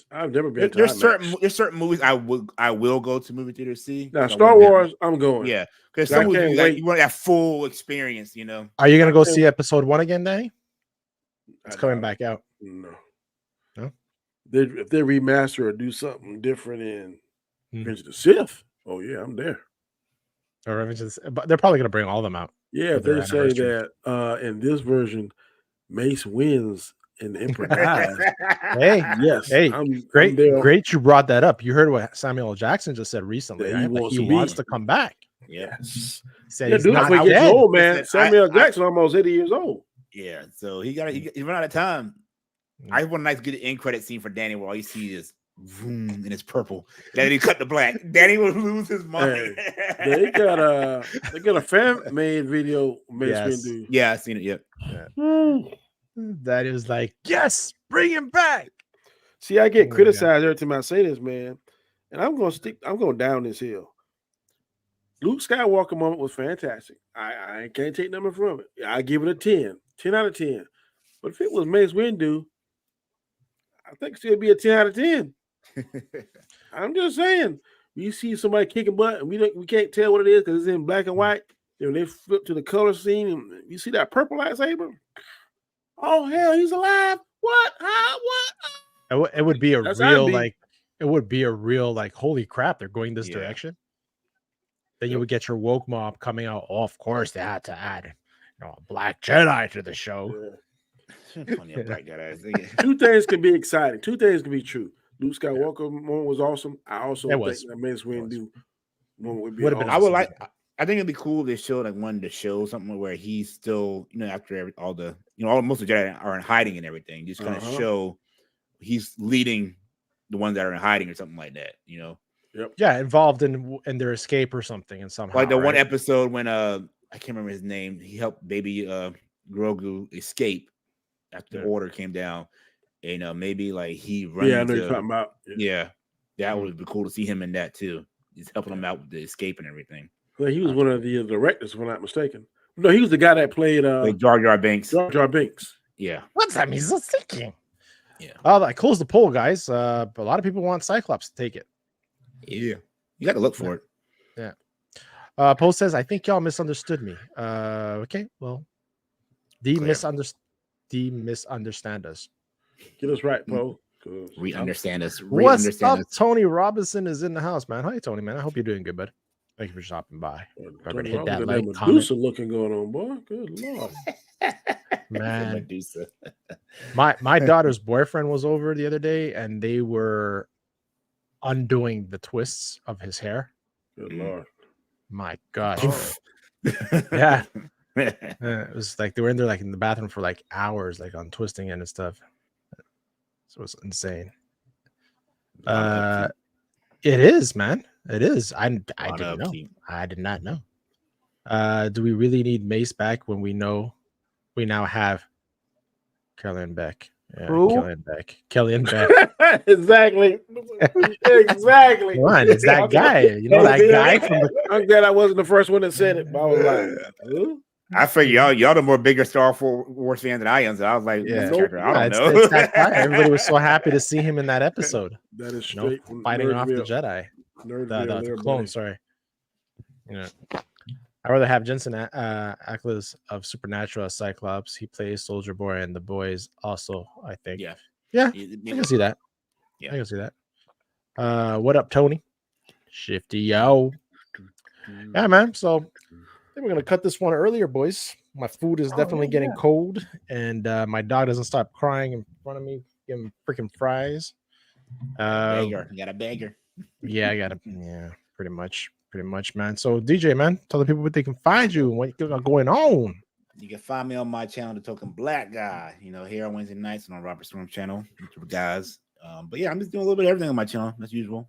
There's certain movies I will go to movie theater to see. Now Star Wars, I'm going. Yeah, because some movies you want that full experience. You know. Are you gonna go see Episode 1 again, Danny? It's coming back out. No. If they remaster or do something different in Revenge of the Sith, oh yeah, I'm there. Or Revenge of the Sith, but they're probably gonna bring all of them out. Yeah, if they say that in this version, Mace wins and the Emperor dies. Great you brought that up. You heard what Samuel L. Jackson just said recently. Right? He wants to come back. Yes. He said he's not dead. Old, man. Samuel L. Jackson almost 80 years old. Yeah, so he run out of time. I want a nice good end credit scene for Danny where all you see is vroom, and it's purple. Then he cut the black. Danny will lose his mind. They got a fan made video. Yeah, I seen it. Yep. Yeah. That is like, yes, bring him back. See, I get criticized every time I say this, man, and I'm going down this hill. Luke Skywalker moment was fantastic. I can't take nothing from it. I give it a 10 out of 10. But if it was Mace Windu, I think it's going to be a 10 out of 10. I'm just saying. You see somebody kicking butt, and we can't tell what it is because it's in black and white. And they flip to the color scene, and you see that purple lightsaber. Oh hell, he's alive! What? What? It would be a real like, holy crap, they're going this direction. Then you would get your woke mob coming out. Oh, of course, they had to add, a black Jedi to the show. Two things can be exciting. Two things can be true. Luke Skywalker moment was awesome. I also think that Mace Windu moment would be awesome. I think it'd be cool if they showed one to show something where he's still, after most of the Jedi are in hiding and everything, just kind of show he's leading the ones that are in hiding or something like that, Yep. Yeah, involved in their escape or something, and somehow like the one episode when I can't remember his name. He helped baby Grogu escape after the order came down, and maybe like he runs. Yeah, I know you're talking about. Yeah, that would be cool to see him in that too. He's helping him out with the escape and everything. Well, he was one of the directors, if I'm not mistaken. No, he was the guy that played Jar Jar Binks. Jar Jar Binks. Yeah. What's that mean? He's thinking. Yeah. Oh, I closed the poll, guys. A lot of people want Cyclops to take it. Yeah. You got to look for it. Yeah. Poe says, I think y'all misunderstood me. Okay. Well, misunderstand us. Get us right, Poe. Re-understand us. What's up? Tony Robinson is in the house, man. Hi, Tony, man. I hope you're doing good, bud. Thank you for stopping by. Tony hit that like Medusa looking going on, boy. Good lord, man. Medusa. my daughter's boyfriend was over the other day, and they were undoing the twists of his hair. Good lord, my gosh. Yeah. It was like they were in there like in the bathroom for like hours, like untwisting it and stuff. So it was insane. It is, man. It is. I didn't know. I did not know. Do we really need Mace back when we know we now have Kellyanne Beck? Yeah, who? Kellyanne Beck. Exactly. Exactly. Come on, it's that guy. You know that guy from the... I'm glad I wasn't the first one that said it, but I was like, who? I figure y'all the more bigger Star Wars fan than I am. So I was like, I don't know. It's that guy. Everybody was so happy to see him in that episode. That is straight fighting off the Jedi. The clone, sorry. I'd rather have Jensen Ackles of Supernatural as Cyclops. He plays Soldier Boy and the boys also, I think. Yeah. I can see that. Yeah. I can see that. What up, Tony? Shifty, yo. Yeah, man. So I think we're going to cut this one earlier, boys. My food is definitely getting cold, and my dog doesn't stop crying in front of me, giving freaking fries. You got a beggar. Yeah, I got it. Yeah, pretty much, man. So DJ, man, tell the people what they can find you and what you got going on. You can find me on my channel, The Token Black Guy. Here on Wednesday nights and on Robert Storm channel, YouTube guys. But yeah, I'm just doing a little bit of everything on my channel as usual.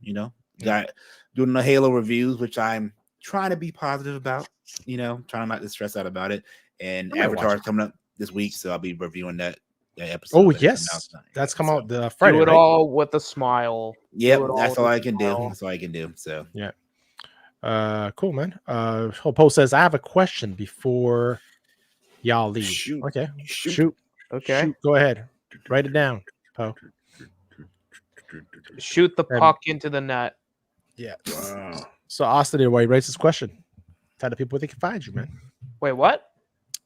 Got doing the Halo reviews, which I'm trying to be positive about. Trying not to stress out about it. And Avatar is coming up this week, so I'll be reviewing that episode. Oh yes, that's come out the Friday. Do it right? all with a smile. Yep, that's all I can do. That's all I can do. So yeah. Cool, man. Poe says, I have a question before y'all leave. Shoot. Okay. Shoot. Okay. Shoot. Go ahead. Write it down, Poe. Shoot the puck into the net. Yeah. Wow. So Austin, why he writes this question. Tell the people where they can find you, man. Wait, what?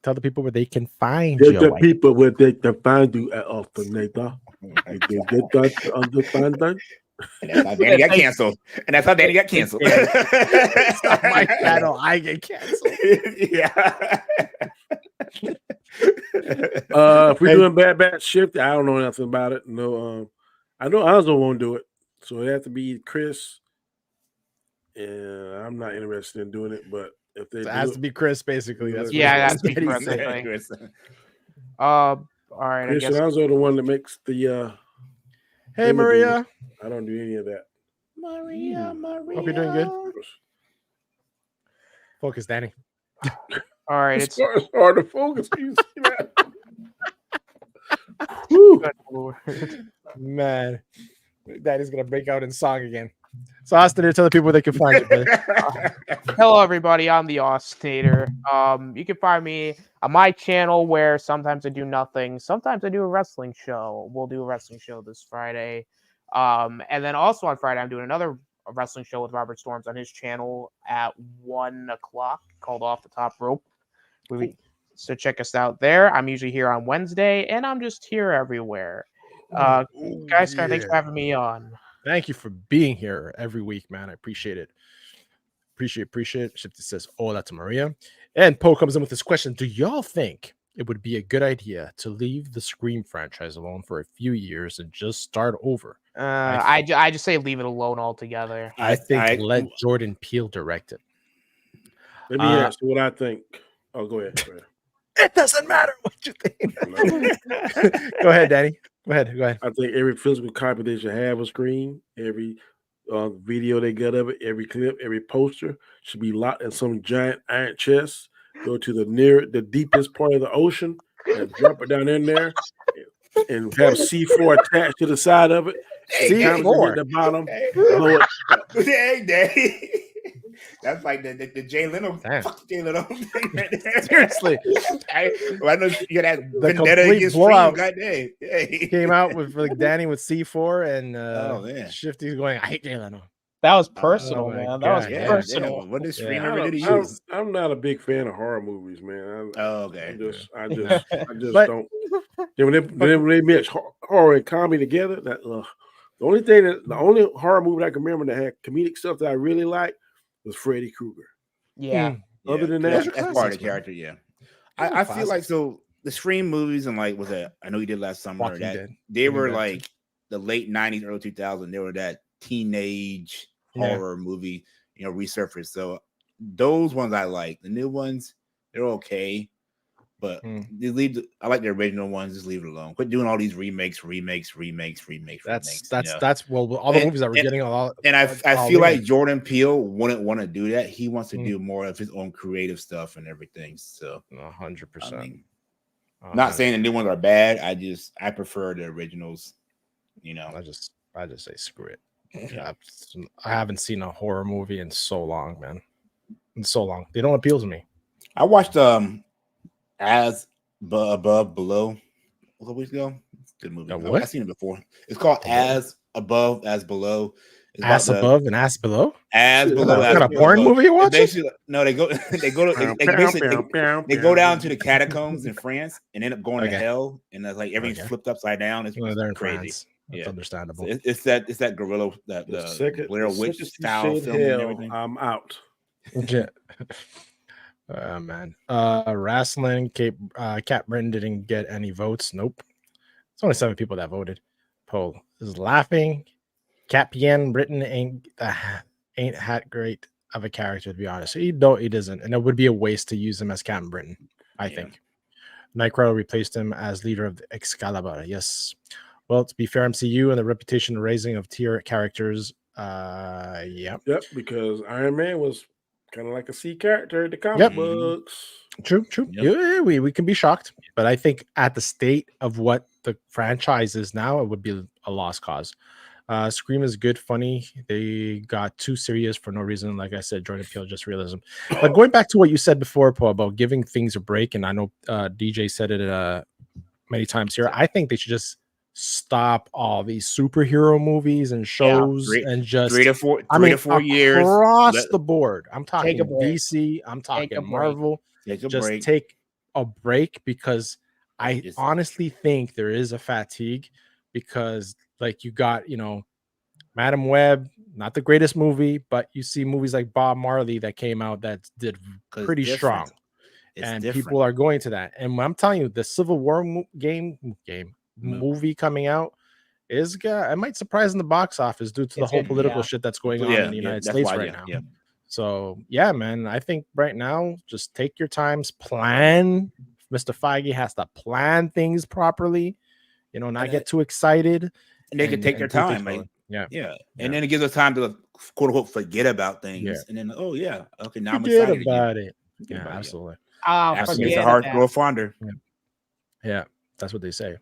Tell the people where they can find you. The people where they can find you at alternator. I get that understand that. And that's how Danny got canceled. It's not my channel. I get canceled. Yeah. If we're doing bad shift, I don't know nothing about it. No, I know Alonzo won't do it, so it has to be Chris. And I'm not interested in doing it, but if they it has to be Chris, basically. That's it has to be Chris. All right. Chris I guess Alonzo the one that makes the. Hey, Maria. I don't do any of that. Maria. Hope you're doing good. Focus, Danny. all right. It's hard to focus. You see that? Man, Daddy's gonna break out in song again. So Austin, tell the people where they can find you, brother. Hello, everybody. I'm the Austinator. You can find me on my channel where sometimes I do nothing. Sometimes I do a wrestling show. We'll do a wrestling show this Friday. And then also on Friday, I'm doing another wrestling show with Robert Storms on his channel at 1 o'clock called Off the Top Rope. So check us out there. I'm usually here on Wednesday, and I'm just here everywhere. Guys, thanks for having me on. Thank you for being here every week, man. I appreciate it. Appreciate it. Shifty says, oh, that's Maria. And Poe comes in with this question. Do y'all think it would be a good idea to leave the Scream franchise alone for a few years and just start over? I just say leave it alone altogether. I think let Jordan Peele direct it. Let me ask you what I think. Oh, go ahead. It doesn't matter what you think. Go ahead, Danny. Go ahead. I think every physical copy they should have a screen. Every video they get of it, every clip, every poster should be locked in some giant iron chest. Go to the deepest part of the ocean and drop it down in there, and have C4 attached to the side of it. C4 at the bottom. Hey, that's like the Jay Leno. Fuck Jay Leno thing right there. Seriously. I know you got that the vendetta against blowout. Goddamn. Hey. Came out with like Danny with C4 and Shifty's going, I hate Jay Leno. That was personal, man. That was personal. What did Scream ever do to you? I'm not a big fan of horror movies, man. Okay. I just don't. When they mix horror and comedy together, the only horror movie I can remember that had comedic stuff that I really liked was Freddy Krueger. Yeah. Other than that, that's part of the character. Yeah. I feel like the Scream movies and like I know you did last summer. They were like the late '90s, early 2000s. They were that teenage horror movie, resurfaced. So those ones I like. The new ones, they're okay, but I like the original ones. Just leave it alone. Quit doing all these remakes. That's all the movies that we're getting a lot. And I feel like Jordan Peele wouldn't want to do that. He wants to do more of his own creative stuff and everything. So 100%. Not saying the new ones are bad. I prefer the originals. I just say screw it. Yeah, I haven't seen a horror movie in so long, man. In so long, they don't appeal to me. I watched As Above Below a couple weeks ago. Good movie. I've seen it before. It's called As Above As Below. Ass above and ass below. As below. What kind of porn movie you watching? No, they go down to the catacombs in France and end up going to hell, and that's like everything's flipped upside down. It's they're crazy. France. That's understandable. So it's that gorilla, the Blair Witch style film and everything. I'm out. Man. Wrestling. Cat Britton didn't get any votes. Nope. It's only 7 people that voted. Poll is laughing. Cat Bien Britton ain't that great of a character, to be honest. He doesn't, and it would be a waste to use him as Captain Britain. I think. Nightcrawler replaced him as leader of the Excalibur. Yes. Well, to be fair, MCU and the reputation raising of tier characters. Yep, because Iron Man was kind of like a C character in the comic books. True. Yeah, we can be shocked, but I think at the state of what the franchise is now, it would be a lost cause. Scream is good, funny. They got too serious for no reason. Like I said, Jordan Peele, just realism. But going back to what you said before, Paul, about giving things a break, and I know DJ said it many times here. I think they should just stop all these superhero movies and shows and just 3 to 4 years across the board. I'm talking DC, I'm talking Marvel. Take a break, because I honestly think there is a fatigue, because like you got, Madam Web, not the greatest movie, but you see movies like Bob Marley that came out that did pretty strong. People are going to that. And I'm telling you, the Civil War movie coming out it might surprise in the box office due to the whole political shit that's going on in the United States right now. Yeah. So yeah, man, I think right now just take your times, plan. Mr. Feige has to plan things properly, not get too excited. And they can take their time, right? Yeah. And then it gives us time to quote unquote forget about things. And then now I'm excited about it. Yeah, absolutely. It's a hard throw fonder. Yeah, that's what they say.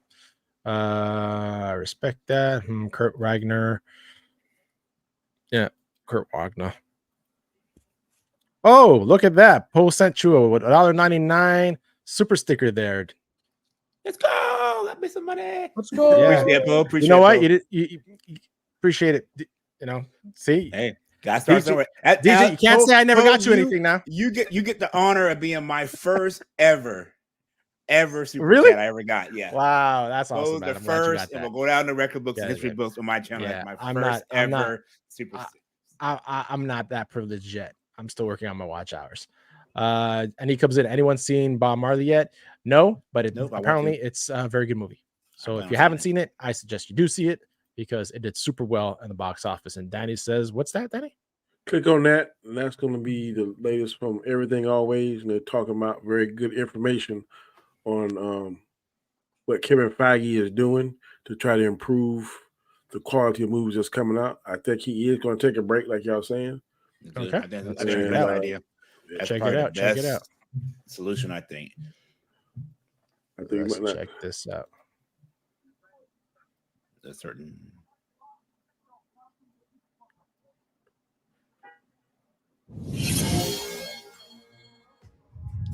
I respect that. Kurt Wagner. Yeah, Kurt Wagner. Oh, look at that. Poe sent you a $1.99 super sticker there. Let's go. Let me some money. Let's go. Yeah. Appreciate it, Poe. Appreciate you know what? You Appreciate it. See? Hey, guys, DJ, you can't say I never got you anything now. You get the honor of being my first ever super really? I ever got. Yeah. Wow, that's awesome. The first, and we'll go down the record books and history books on my channel. Yeah, my first ever super. I'm not that privileged yet. I'm still working on my watch hours. And he comes in. Anyone seen Bob Marley yet? No, but apparently it's a very good movie. So if you haven't seen it, I suggest you do see it, because it did super well in the box office. And Danny says, "What's that, Danny?" Click on that, and that's going to be the latest from Everything Always, and they're talking about very good information on what Kevin Feige is doing to try to improve the quality of movies that's coming out. I think he is going to take a break, like y'all saying. Okay, I think that's a good idea. Check it out. Solution, I think. Let's check this out. A certain.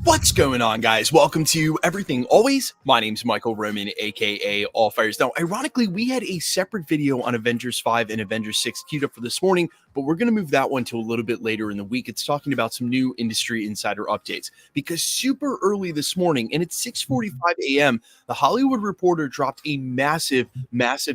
What's going on, guys? Welcome to Everything Always. My name's Michael Roman, aka All Fires. Now, ironically, we had a separate video on Avengers 5 and Avengers 6 queued up for this morning, but we're going to move that one to a little bit later in the week. It's talking about some new industry insider updates, because super early this morning, and it's 6:45 a.m., the Hollywood Reporter dropped a massive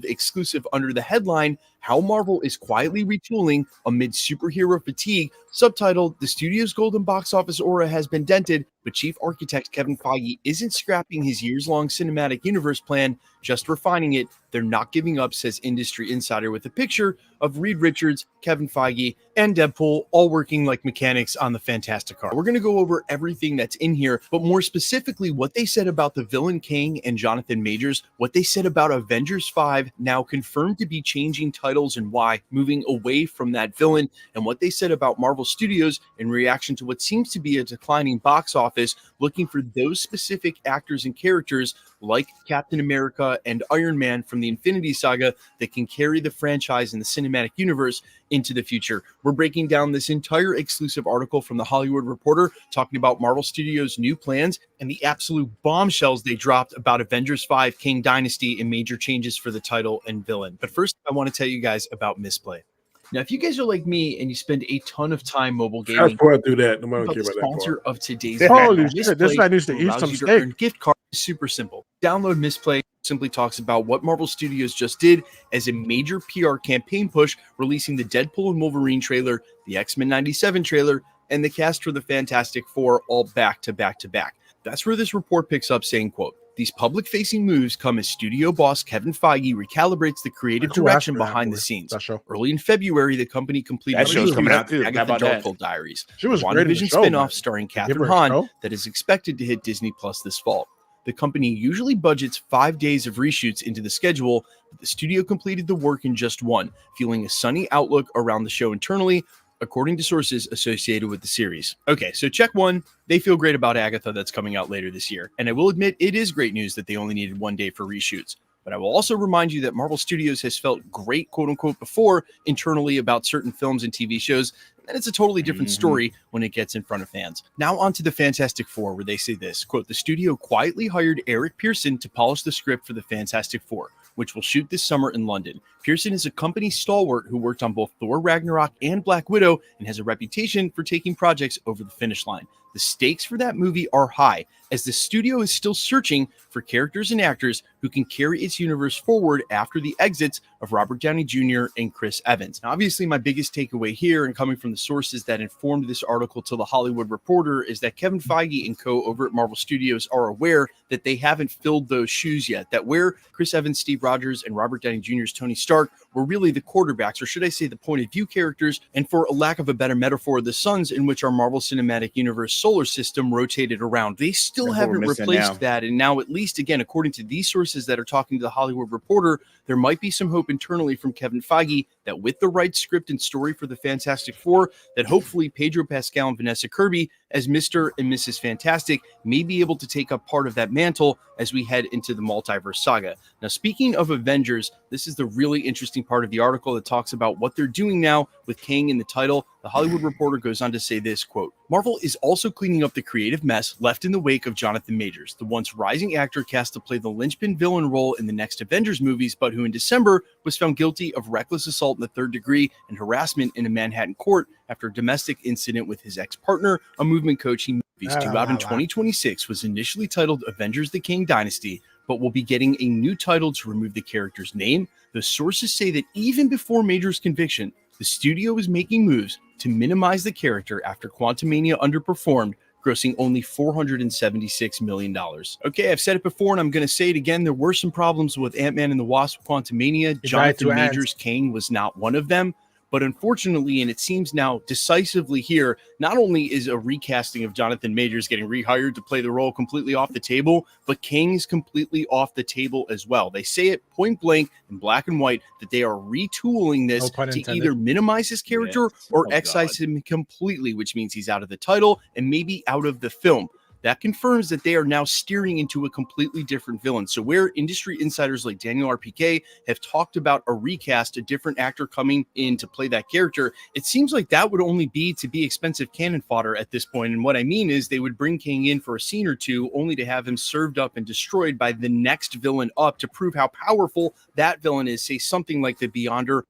exclusive under the headline, "How Marvel is Quietly Retooling Amid Superhero Fatigue," subtitled, "The studio's golden box office aura has been dented, but chief architect Kevin Feige isn't scrapping his years-long cinematic universe plan, just refining it. They're not giving up," says Industry Insider, with a picture of Reed Richards, Kevin Feige, and Deadpool all working like mechanics on the Fantastic Car. We're going to go over everything that's in here, but more specifically what they said about the villain Kang and Jonathan Majors, what they said about Avengers 5, now confirmed to be changing titles and why, moving away from that villain, and what they said about Marvel Studios in reaction to what seems to be a declining box office, looking for those specific actors and characters like Captain America and Iron Man from the Infinity Saga that can carry the franchise and the cinematic universe into the future. We're breaking down this entire exclusive article from the Hollywood Reporter, talking about Marvel Studios' new plans and the absolute bombshells they dropped about Avengers 5, Kang Dynasty, and major changes for the title and villain. But first, I want to tell you guys about Misplay. Now, if you guys are like me and you spend a ton of time mobile gaming, that's why I do that. Nobody care about that sponsor part. Of today's holy shit, this guy needs to eat some steak. Gift card is super simple. Download Misplay. Simply talks about what Marvel Studios just did as a major PR campaign push, releasing the Deadpool and Wolverine trailer, the X-Men 97 trailer, and the cast for the Fantastic Four all back to back to back. That's where this report picks up saying, quote, "These public-facing moves come as studio boss Kevin Feige recalibrates the creative direction behind the scenes. Early in February, the company completed that show's coming out too. Agatha Darkhold Diaries, she was WandaVision spinoff starring Catherine Hahn that is expected to hit Disney Plus this fall. the company usually budgets 5 days of reshoots into the schedule, but the studio completed the work in just one, fueling a sunny outlook around the show internally, according to sources associated with the series. Okay, so check one, they feel great about Agatha that's coming out later this year. And I will admit it is great news that they only needed 1 day for reshoots. But I will also remind you that Marvel Studios has felt great, quote unquote, before internally about certain films and TV shows. And it's a totally different story when it gets in front of fans. Now on to the Fantastic Four, where they say this, quote, the studio quietly hired Eric Pearson to polish the script for the Fantastic Four, which will shoot this summer in London. Pearson is a company stalwart who worked on both Thor Ragnarok and Black Widow and has a reputation for taking projects over the finish line. The stakes for that movie are high, as the studio is still searching for characters and actors who can carry its universe forward after the exits of Robert Downey Jr. and Chris Evans. Now, obviously, my biggest takeaway here, and coming from the sources that informed this article to The Hollywood Reporter, is that Kevin Feige and co over at Marvel Studios are aware that they haven't filled those shoes yet, that where Chris Evans, Steve Rogers, and Robert Downey Jr.'s Tony Stark were really the quarterbacks, or should I say the point of view characters, and for a lack of a better metaphor, the suns in which our Marvel Cinematic Universe solar system rotated around. They still haven't replaced that. And now, at least again, according to these sources that are talking to The Hollywood Reporter, there might be some hope internally from Kevin Feige that with the right script and story for the Fantastic Four, that hopefully Pedro Pascal and Vanessa Kirby as Mr. and Mrs. Fantastic may be able to take up part of that mantle as we head into the multiverse saga. Now, speaking of Avengers, this is the really interesting part of the article that talks about what they're doing now with Kang in the title. The Hollywood Reporter goes on to say this, quote, Marvel is also cleaning up the creative mess left in the wake of Jonathan Majors, the once rising actor cast to play the linchpin villain role in the next Avengers movies, but who in December was found guilty of reckless assault in the third degree and harassment in a Manhattan court after a domestic incident with his ex-partner, a movement coach he movies due out in 2026 was initially titled Avengers the Kang Dynasty, but will be getting a new title to remove the character's name. The sources say that even before Major's conviction, the studio is making moves to minimize the character after Quantumania underperformed, grossing only $476 million. Okay, I've said it before and I'm going to say it again. There were some problems with Ant-Man and the Wasp Quantumania. Jonathan Majors' Kang was not one of them. But unfortunately, and it seems now decisively here, not only is a recasting of Jonathan Majors getting rehired to play the role completely off the table, but Kang is completely off the table as well. They say it point blank in black and white that they are retooling this to either minimize his character or excise him completely, which means he's out of the title and maybe out of the film. That confirms that they are now steering into a completely different villain. So where industry insiders like Daniel RPK have talked about a recast, a different actor coming in to play that character, it seems like that would only be to be expensive cannon fodder at this point. And what I mean is they would bring Kang in for a scene or two only to have him served up and destroyed by the next villain up to prove how powerful that villain is, say something like the Beyonder.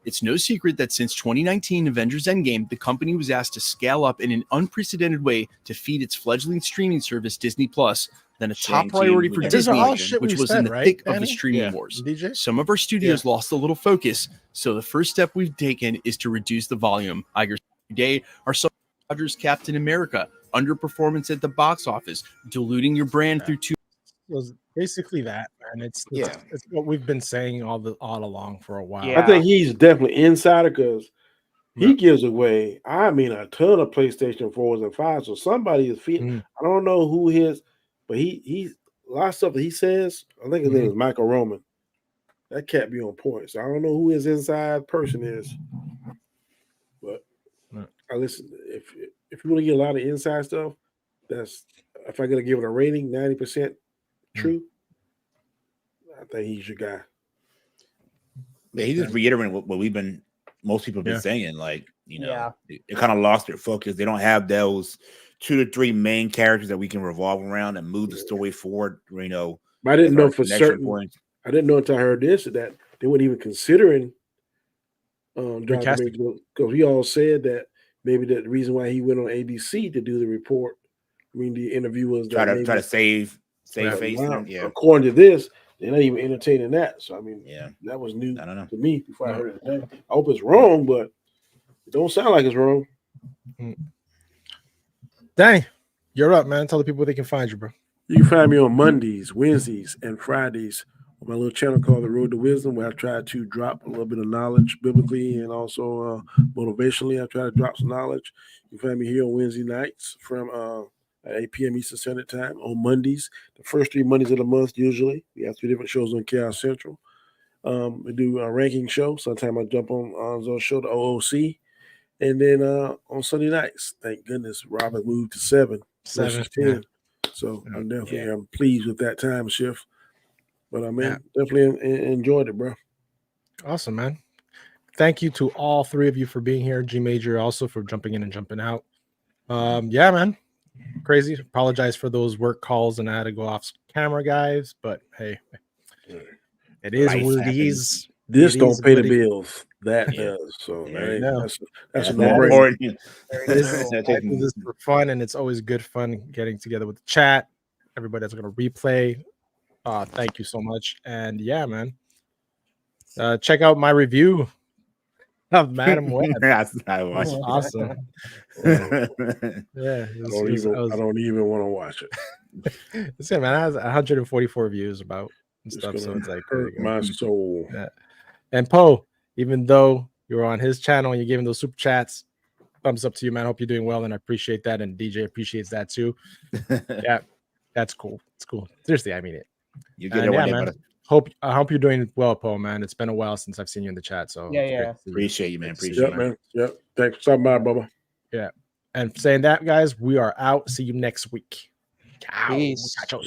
It's no secret that since 2019 Avengers Endgame, the company was asked to scale up in an unprecedented way to feed its fledgling streaming service Disney Plus, then a top priority for Disney, which was in the thick of the streaming wars. Some of our studios lost a little focus, so the first step we've taken is to reduce the volume. Iger's today are some Rogers Captain America, underperformance at the box office, diluting your brand through two. Was basically that, and it's what we've been saying all along for a while. I think he's definitely insider because he gives away, I mean, a ton of PlayStation 4s and 5s. So somebody is feeding. I don't know who his, but he's a lot of stuff that he says. I think his name is Michael Roman. That can't be on point. So I don't know who his inside person is, but I listen. If you want to get a lot of inside stuff, that's if I gotta give it a rating, 90%. True. I think he's your guy. Yeah, he's just reiterating what most people have been saying. Like, they kind of lost their focus. They don't have those 2 to 3 main characters that we can revolve around and move the story forward. But I didn't know for certain. I didn't know until I heard this that they weren't even considering because we all said that maybe the reason why he went on ABC to do the report. I mean, the interview was try to save face. According to this, they're not even entertaining that. So I mean, that was new to me before I heard it today. I hope it's wrong, but it don't sound like it's wrong. Danny, you're up, man. Tell the people where they can find you, bro. You can find me on Mondays, Wednesdays, and Fridays on my little channel called The Road to Wisdom, where I try to drop a little bit of knowledge biblically and also motivationally. I try to drop some knowledge. You can find me here on Wednesday nights from at 8 p.m. Eastern Standard Time on Mondays. The first 3 Mondays of the month, usually. We have 3 different shows on Chaos Central. We do a ranking show. Sometimes I jump on Anzo's show, the OOC. And then on Sunday nights, thank goodness, Robert moved to 7 versus 10. Yeah. So I'm definitely pleased with that time shift. But I mean, definitely enjoyed it, bro. Awesome, man. Thank you to all 3 of you for being here. G Major also for jumping in and jumping out. Yeah, man. Crazy. Apologize for those work calls and I had to go off camera, guys. But hey, it is what it is. This don't pay the bills. That does. So that's a no-brainer. I do this for fun, and it's always good fun getting together with the chat. Everybody that's going to replay. Thank you so much. And yeah, man. Check out my review of Madam Web. I watched it. Awesome. I don't even want to watch it. It's good, man. It has 144 views about and stuff. So it's like hurt my soul. Yeah. And Poe, even though you're on his channel and you're giving those super chats, thumbs up to you, man. I hope you're doing well, and I appreciate that. And DJ appreciates that too. Yeah, that's cool. It's cool. Seriously, I mean it. You get it one day, man. brother. I hope you're doing well, Poe, man. It's been a while since I've seen you in the chat. So appreciate you, man. Appreciate you, man. Yep. Thanks for stopping by, Bubba. Yeah. And saying that, guys, we are out. See you next week. Peace. Ciao.